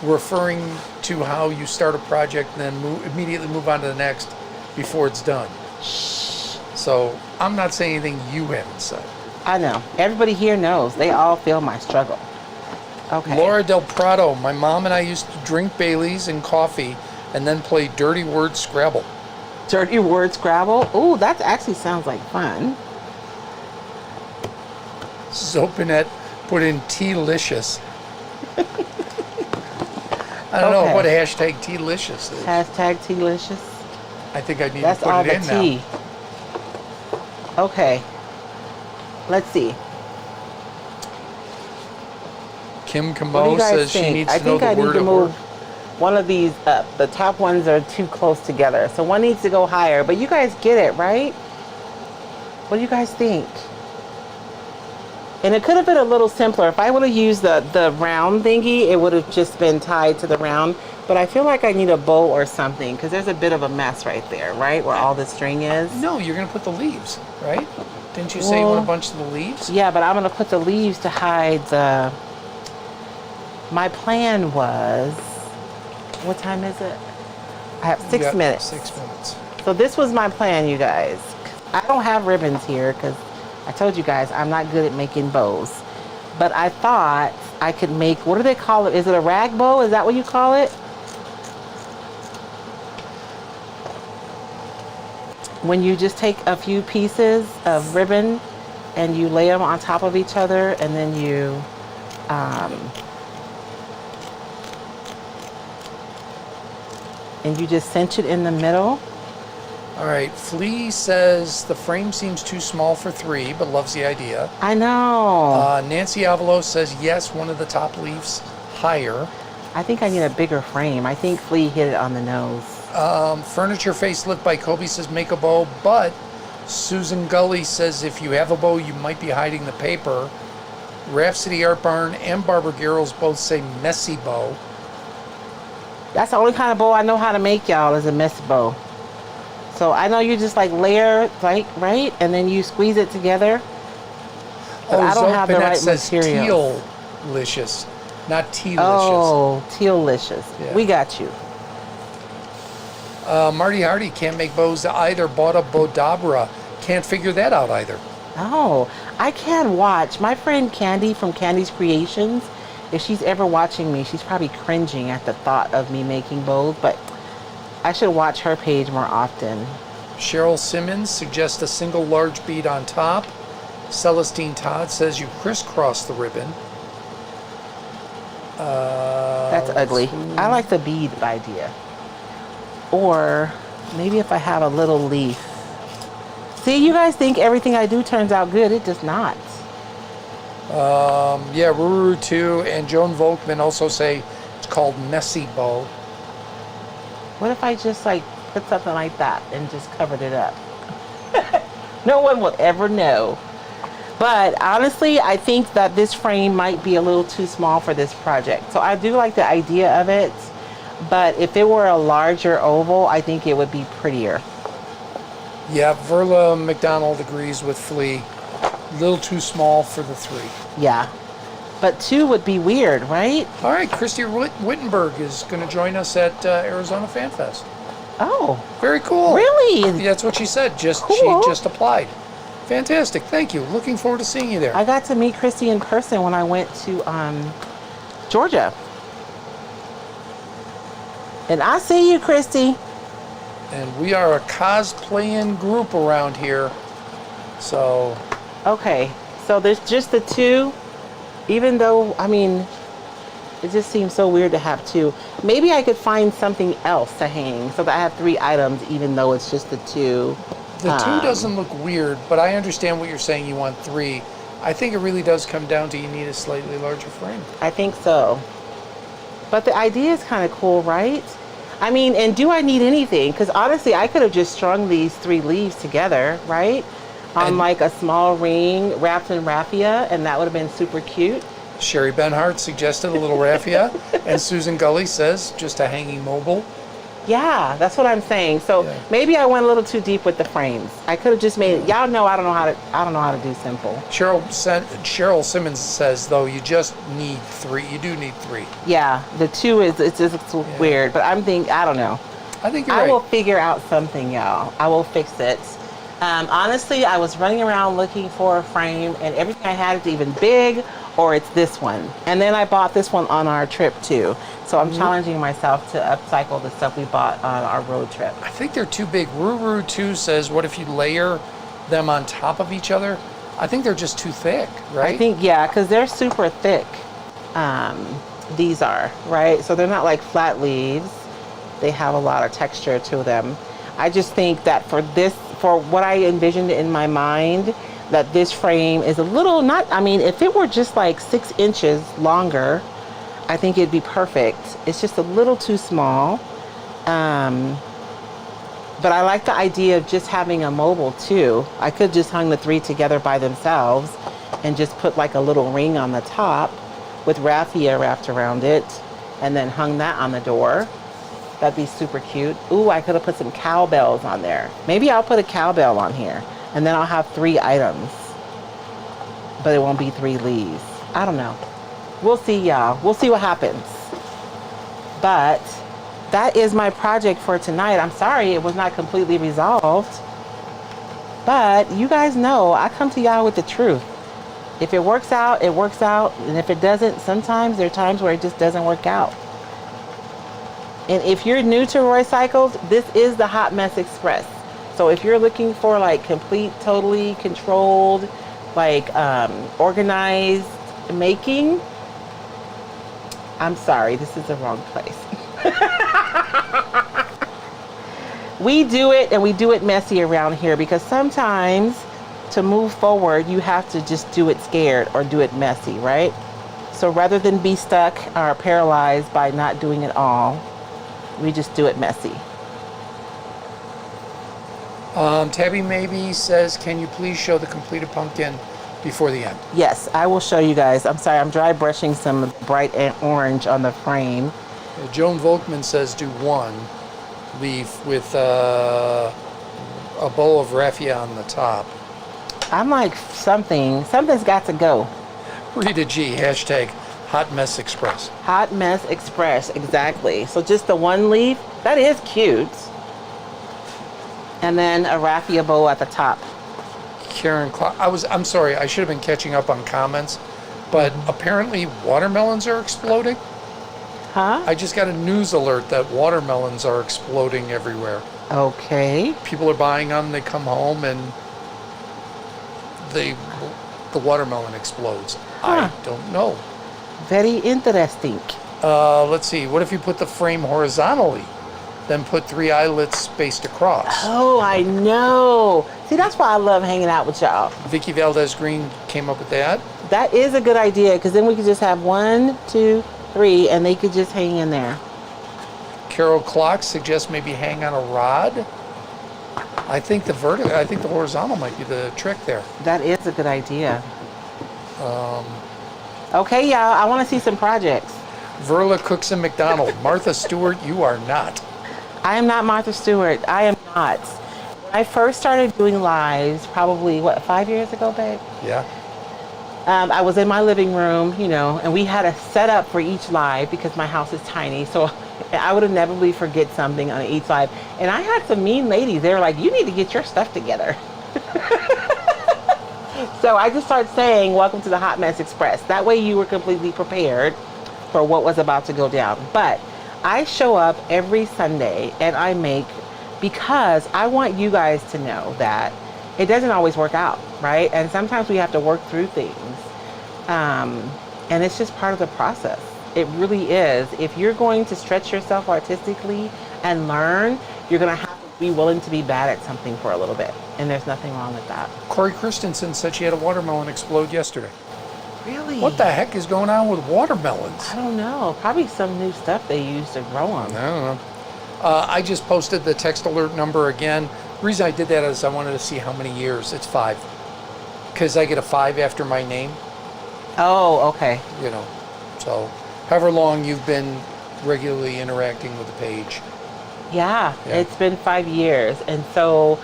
referring to how you start a project and then immediately move on to the next before it's done. So I'm not saying anything you haven't said.
I know. Everybody here knows. They all feel my struggle. Okay.
Laura Del Prado, my mom and I used to drink Baileys and coffee and then play Dirty Word Scrabble.
Dirty word Scrabble. Ooh, that actually sounds like fun.
Zopinette put in T-licious. I don't know
Okay.
what hashtag T-licious is.
Hashtag T-licious.
I think I need
That's
to put
all
it
the
in
T.
now.
Okay. Let's see.
Kim
What do you
Camo
guys
says she
think?
needs
I
to know
think
the
I need
word
to
at
move
work.
one of these up. The top ones are too close together. So one needs to go higher. But you guys get it, right? What do you guys think? And it could have been a little simpler. If I would have used the round thingy, it would have just been tied to the round. But I feel like I need a bow or something because there's a bit of a mess right there, right? Where all the string is.
No, you're going to put the leaves, right? Didn't you say you want a bunch of the leaves?
Yeah, but I'm going to put the leaves to hide the... My plan was... What time is it? I have
You
6
got
minutes.
6 minutes.
So this was my plan, you guys. I don't have ribbons here because I told you guys I'm not good at making bows. But I thought I could make, what do they call it? Is it a rag bow? Is that what you call it? When you just take a few pieces of ribbon and you lay them on top of each other and then you just cinch it in the middle.
All right, Flea says the frame seems too small for 3, but loves the idea.
I know.
Nancy Avalos says yes, one of the top leaves higher.
I think I need a bigger frame. I think Flea hit it on the nose.
Furniture Facelift by Kobe says make a bow, but Susan Gully says if you have a bow, you might be hiding the paper. Rhapsody Art Barn and Barbara Garrels both say messy bow.
That's the only kind of bow I know how to make, y'all, is a mess bow. So I know you just like layer, like, right? And then you squeeze it together. But I don't have the right material.
Teal-licious, not tea-licious.
Oh, teal-licious. Yeah. We got you.
Marty Hardy can't make bows either. Bought a Bodabra. Can't figure that out either.
Oh, I can watch. My friend Candy from Candy's Creations, if she's ever watching me, she's probably cringing at the thought of me making bows, but I should watch her page more often.
Cheryl Simmons suggests a single large bead on top. Celestine Todd says you crisscross the ribbon.
That's ugly. I like the bead idea. Or maybe if I have a little leaf. See, you guys think everything I do turns out good. It does not.
Yeah, Ruru too, and Joan Volkman also say it's called messy bow.
What if I just like put something like that and just covered it up? No one will ever know. But honestly, I think that this frame might be a little too small for this project. So I do like the idea of it, but if it were a larger oval, I think it would be prettier.
Yeah, Verla McDonald agrees with Flea. A little too small for the 3.
Yeah, but 2 would be weird, right?
All right, Christy Wittenberg is going to join us at Arizona Fan Fest.
Oh.
Very cool.
Really?
Yeah, that's what she said. Cool. She just applied. Fantastic. Thank you. Looking forward to seeing you there.
I got to meet Christy in person when I went to Georgia. And I see you, Christy.
And we are a cosplaying group around here. So.
Okay. So there's just the 2. Even though, I mean, it just seems so weird to have 2. Maybe I could find something else to hang so that I have 3 items, even though it's just the 2.
The 2 doesn't look weird, but I understand what you're saying. You want 3. I think it really does come down to you need a slightly larger frame.
I think so. But the idea is kind of cool, right? I mean, and do I need anything? Because honestly, I could have just strung these 3 leaves together, right? On like a small ring wrapped in raffia, and that would have been super cute.
Sherry Benhart suggested a little raffia, and Susan Gully says just a hanging mobile.
Yeah, that's what I'm saying. So maybe I went a little too deep with the frames. I could have just made it. Y'all know I don't know how to do simple.
Cheryl Simmons says though you just need 3. You do need 3.
Yeah, the 2 is it's just weird, but I don't know.
I think you're right.
I will figure out something, y'all. I will fix it. Honestly, I was running around looking for a frame, and everything I had is even big, or it's this one. And then I bought this one on our trip too. So I'm challenging myself to upcycle the stuff we bought on our road trip.
I think they're too big. Ruru 2 says, what if you layer them on top of each other? I think they're just too thick, right?
I think, yeah, because they're super thick. These are, right? So they're not like flat leaves. They have a lot of texture to them. I just think that for what I envisioned in my mind, that this frame is a little if it were just like 6 inches longer, I think it'd be perfect. It's just a little too small. But I like the idea of just having a mobile too. I could just hung the 3 together by themselves and just put like a little ring on the top with raffia wrapped around it and then hung that on the door. That'd be super cute. Ooh, I could have put some cowbells on there. Maybe I'll put a cowbell on here and then I'll have 3 items, but it won't be 3 leaves. I don't know. We'll see, y'all. We'll see what happens. But that is my project for tonight. I'm sorry it was not completely resolved. But you guys know I come to y'all with the truth. If it works out, it works out. And if it doesn't, sometimes there are times where it just doesn't work out. And if you're new to Royce Cycles, this is the Hot Mess Express. So if you're looking for like complete, totally controlled, like organized making, I'm sorry, this is the wrong place. We do it, and we do it messy around here because sometimes to move forward, you have to just do it scared or do it messy, right? So rather than be stuck or paralyzed by not doing it all, we just do it messy.
Tabby Maybe says, can you please show the completed pumpkin before the end?
Yes, I will show you guys. I'm sorry, I'm dry brushing some bright orange on the frame.
Joan Volkman says do one leaf with a bowl of raffia on the top.
I'm like, something's got to go.
Rita G, hashtag Hot Mess Express.
Hot Mess Express, exactly. So just the one leaf, that is cute. And then a raffia bowl at the top.
Karen Clark, I'm sorry, I should have been catching up on comments, but apparently watermelons are exploding.
Huh?
I just got a news alert that watermelons are exploding everywhere.
Okay.
People are buying them, they come home, and the watermelon explodes.
Huh.
I don't know.
Very interesting.
Let's see, what if you put the frame horizontally, then put 3 eyelets spaced across?
Oh, I know. See, that's why I love hanging out with y'all.
Vicky Valdez Green came up with that.
That is a good idea, because then we could just have 1, 2, 3, and they could just hang in there.
Carol Clock suggests maybe hang on a rod. I think the horizontal might be the trick there.
That is a good idea. Okay, y'all, I want to see some projects.
Verla cooks in McDonald. Martha Stewart, you are not.
I am not Martha Stewart. I am not. When I first started doing lives, probably, 5 years ago, babe?
Yeah.
I was in my living room, and we had a setup for each live because my house is tiny. So I would inevitably forget something on each live. And I had some mean ladies. They were like, you need to get your stuff together. So I just started saying, welcome to the Hot Mess Express. That way you were completely prepared for what was about to go down. But I show up every Sunday and I make, because I want you guys to know that it doesn't always work out, right? And sometimes we have to work through things. And it's just part of the process. It really is. If you're going to stretch yourself artistically and learn, you're going to have to be willing to be bad at something for a little bit. And there's nothing wrong with that.
Corey Christensen said she had a watermelon explode yesterday.
Really?
What the heck is going on with watermelons?
I don't know. Probably some new stuff they use to grow them.
I don't know. I just posted the text alert number again. The reason I did that is I wanted to see how many years. It's 5. Because I get a 5 after my name.
Oh, okay.
So however long you've been regularly interacting with the page.
Yeah, it's been 5 years. And so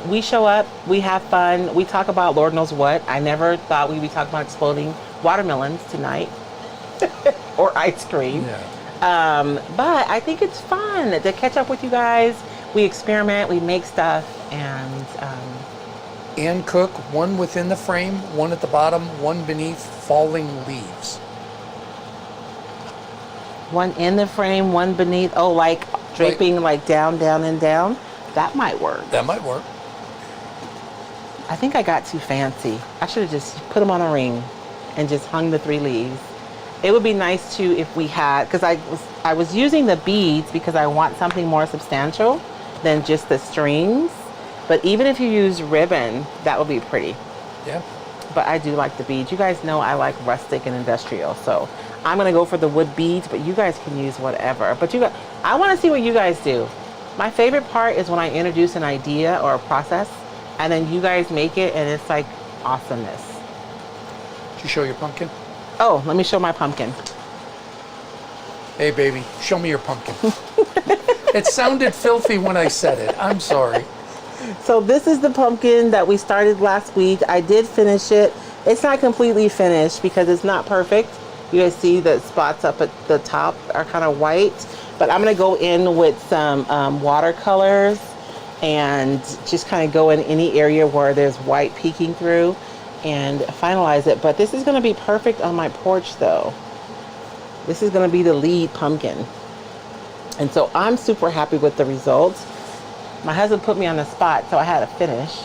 we show up, we have fun, we talk about Lord knows what. I never thought we'd be talking about exploding watermelons tonight or ice cream.
Yeah.
But I think it's fun to catch up with you guys. We experiment, we make stuff,
And cook, 1 within the frame, 1 at the bottom, 1 beneath falling leaves.
1 in the frame, 1 beneath. Oh, like draping like down, down, and down. That might work.
That might work.
I think I got too fancy. I should have just put them on a ring and just hung the 3 leaves. It would be nice too if we had, because I was using the beads because I want something more substantial than just the strings. But even if you use ribbon, that would be pretty.
Yeah.
But I do like the beads. You guys know I like rustic and industrial, so I'm gonna go for the wood beads, but you guys can use whatever. But I wanna see what you guys do. My favorite part is when I introduce an idea or a process, and then you guys make it, and it's like awesomeness.
Did you show your pumpkin?
Oh, let me show my pumpkin.
Hey, baby, show me your pumpkin. It sounded filthy when I said it. I'm sorry.
So this is the pumpkin that we started last week. I did finish it. It's not completely finished because it's not perfect. You guys see the spots up at the top are kind of white, but I'm gonna go in with some watercolors and just kind of go in any area where there's white peeking through and finalize it. But this is gonna be perfect on my porch though. This is gonna be the lead pumpkin. And so I'm super happy with the results. My husband put me on the spot, so I had to finish.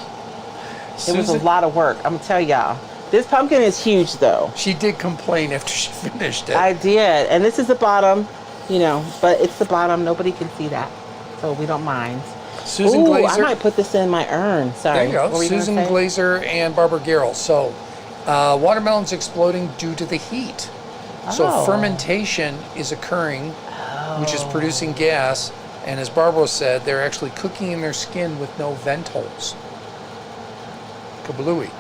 It was a lot of work, I'm gonna tell y'all. This pumpkin is huge though.
She did complain after she finished it.
I did, and this is the bottom, but it's the bottom, nobody can see that, so we don't mind.
Susan
Ooh,
Glazer.
I might put this in my urn, sorry.
There you go,
What were you
Susan
gonna say?
Glazer and Barbara Garrell. So, watermelons exploding due to the heat. So
Oh.
fermentation is occurring, which is producing gas, and as Barbara said, they're actually cooking in their skin with no vent holes. Kablooey.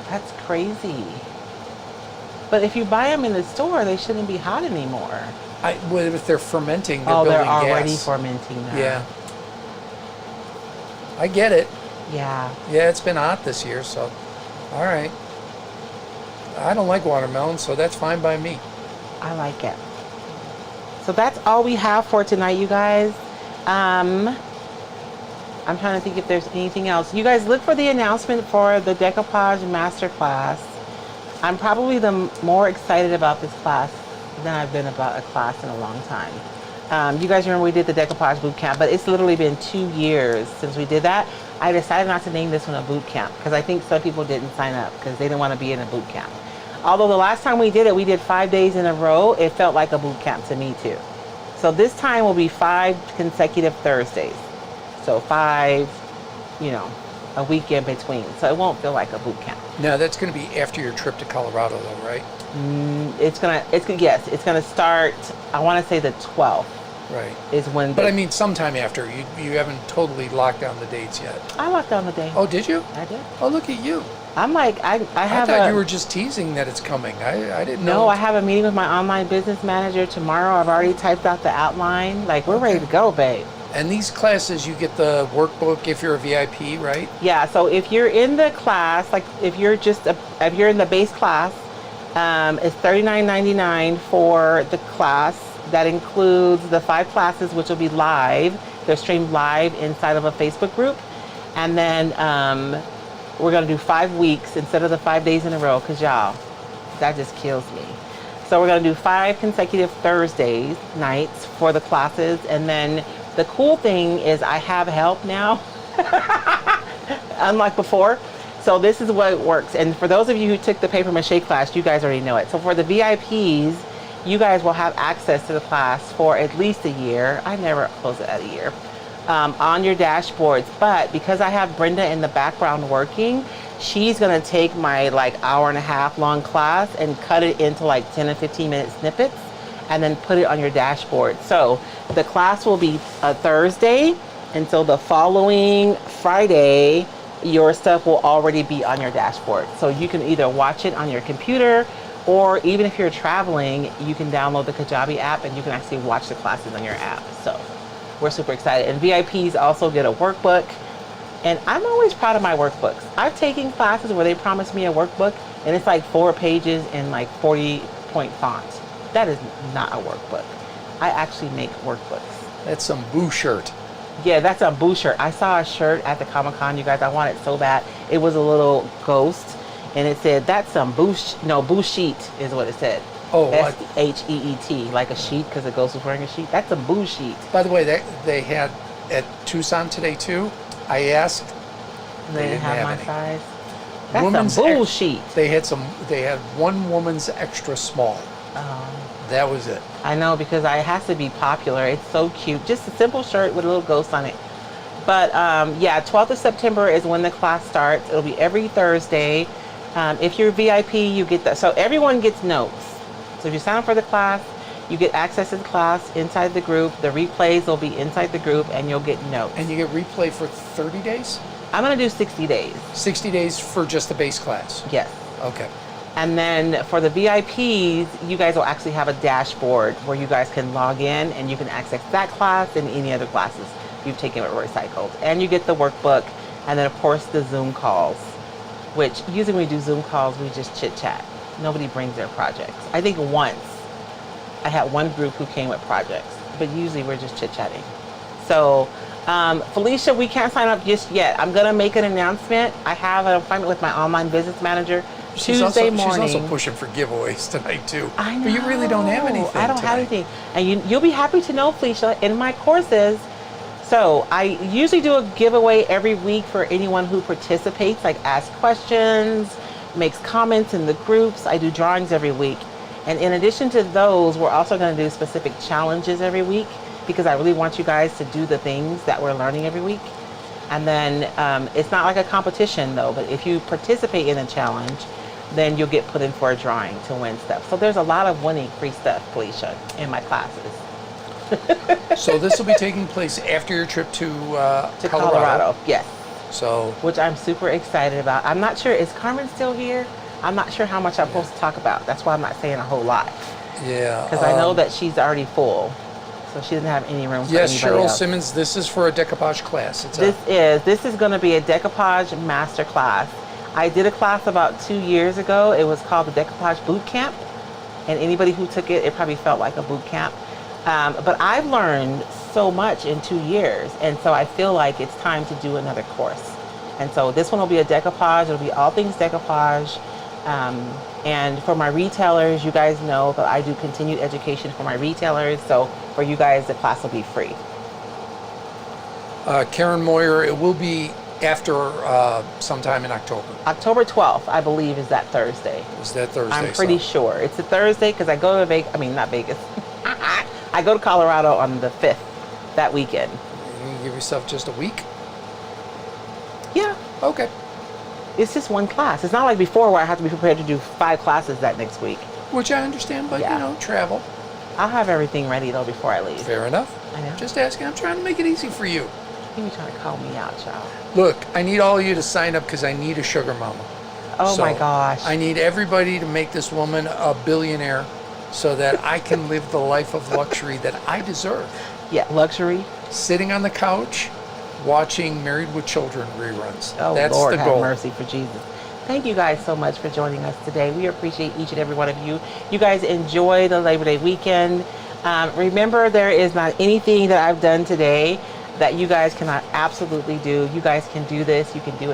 That's crazy. But if you buy them in the store, they shouldn't be hot anymore.
If they're fermenting, they're
Oh,
building
they're already
gas.
fermenting now.
Yeah. I get it.
Yeah.
Yeah, it's been hot this year, so all right. I don't like watermelon, so that's fine by me.
I like it. So that's all we have for tonight, you guys. I'm trying to think if there's anything else. You guys look for the announcement for the Decoupage Masterclass. I'm probably the more excited about this class than I've been about a class in a long time. You guys remember we did the Decoupage boot camp, but it's literally been 2 years since we did that. I decided not to name this one a boot camp because I think some people didn't sign up because they didn't want to be in a boot camp. Although the last time we did it, we did 5 days in a row. It felt like a boot camp to me too. So this time will be 5 consecutive Thursdays. So 5, a week in between. So it won't feel like a boot camp.
Now that's going to be after your trip to Colorado, though, right?
It's gonna start. I want to say the 12th.
Right.
Is when.
But I mean, sometime after. You haven't totally locked down the dates yet.
I locked down the date.
Oh, did you?
I did.
Oh, look at you.
I'm like I have.
I thought you were just teasing that it's coming. I didn't know.
No, I have a meeting with my online business manager tomorrow. I've already typed out the outline. Like we're ready to go, babe.
And these classes, you get the workbook if you're a VIP, right?
Yeah. So if you're in the class, like if you're in the base class, it's $39.99 for the class. That includes the 5 classes, which will be live. They're streamed live inside of a Facebook group, and then we're gonna do 5 weeks instead of the 5 days in a row. Cause y'all, that just kills me. So we're gonna do 5 consecutive Thursdays nights for the classes, and then the cool thing is I have help now, unlike before. So this is what works. And for those of you who took the paper mache class, you guys already know it. So for the VIPs, you guys will have access to the class for at least a year. I never close it at a year. On your dashboards. But because I have Brenda in the background working, she's gonna take my hour and a half long class and cut it into 10 and 15 minute snippets and then put it on your dashboard. So the class will be a Thursday until the following Friday. Your stuff will already be on your dashboard. So you can either watch it on your computer, or even if you're traveling, you can download the Kajabi app and you can actually watch the classes on your app. So we're super excited. And VIPs also get a workbook. And I'm always proud of my workbooks. I've taken classes where they promised me a workbook and it's 4 pages in 40-point font. That is not a workbook. I actually make workbooks.
That's some boo shirt.
Yeah, that's a boo shirt. I saw a shirt at the Comic-Con, you guys. I want it so bad. It was a little ghost, and it said, that's some boo sheet is what it said.
Oh,
SHEET, like a sheet, because the ghost was wearing a sheet. That's a boo sheet.
By the way, they had at Tucson today, too. I asked.
They didn't have my
any.
size. That's a boo sheet.
They had one woman's extra small. That was it.
I know, because it has to be popular. It's so cute. Just a simple shirt with a little ghost on it. But yeah, 12th of September is when the class starts. It'll be every Thursday. If you're VIP, you get that. So everyone gets notes. So if you sign up for the class, you get access to the class inside the group. The replays will be inside the group, and you'll get notes.
And you get replay for 30 days?
I'm going to do 60 days.
60 days for just the base class?
Yes.
Okay.
And then for the VIPs, you guys will actually have a dashboard where you guys can log in and you can access that class and any other classes you've taken with Recycled. And you get the workbook, and then of course the Zoom calls, which usually when we do Zoom calls, we just chit chat. Nobody brings their projects. I think once I had one group who came with projects, but usually we're just chit chatting. So Felicia, we can't sign up just yet. I'm gonna make an announcement. I have an appointment with my online business manager Tuesday morning.
She's also pushing for giveaways tonight too.
I know.
But you really don't have anything.
I don't have anything. And you'll be happy to know, Felicia, in my courses, so I usually do a giveaway every week for anyone who participates, like asks questions, makes comments in the groups. I do drawings every week. And in addition to those, we're also going to do specific challenges every week, because I really want you guys to do the things that we're learning every week. And then it's not like a competition though, but if you participate in a challenge, then you'll get put in for a drawing to win stuff. So there's a lot of winning free stuff, Felicia, in my classes.
So this will be taking place after your trip to
Colorado. Yes.
So,
which I'm super excited about. I'm not sure, is Carmen still here? I'm not sure how much I'm supposed to talk about. That's why I'm not saying a whole lot.
Yeah.
Because I know that she's already full, so she doesn't have any room for
Yes,
anybody
Cheryl
else.
Simmons, this is for a decoupage class.
This is going to be a decoupage masterclass. I did a class about 2 years ago. It was called the Decoupage Boot Camp, and anybody who took it, it probably felt like a boot camp. But I've learned so much in 2 years, and so I feel like it's time to do another course. And so this one will be a decoupage. It'll be all things decoupage. And for my retailers, you guys know that I do continued education for my retailers. So for you guys, the class will be free.
Karen Moyer, it will be after sometime in October.
October 12th, I believe, is that Thursday.
Is that Thursday?
I'm pretty sure. It's a Thursday because I go to Vegas. I mean, not Vegas. I go to Colorado on the 5th, that weekend.
You can give yourself just a week?
Yeah.
Okay.
It's just one class. It's not like before where I have to be prepared to do 5 classes that next week.
Which I understand, but
Yeah.
you know, travel.
I'll have everything ready though before I leave.
Fair enough.
I know.
Just asking. I'm trying to make it easy for you.
You be trying to call me out, child.
Look, I need all of you to sign up because I need a sugar mama.
Oh
So,
my gosh.
I need everybody to make this woman a billionaire so that I can live the life of luxury that I deserve.
Yeah, luxury.
Sitting on the couch, watching Married with Children reruns.
Oh,
That's
Lord,
the
have
goal.
mercy for Jesus. Thank you guys so much for joining us today. We appreciate each and every one of you. You guys enjoy the Labor Day weekend. Remember, there is not anything that I've done today that you guys cannot absolutely do. You guys can do this. You can do it.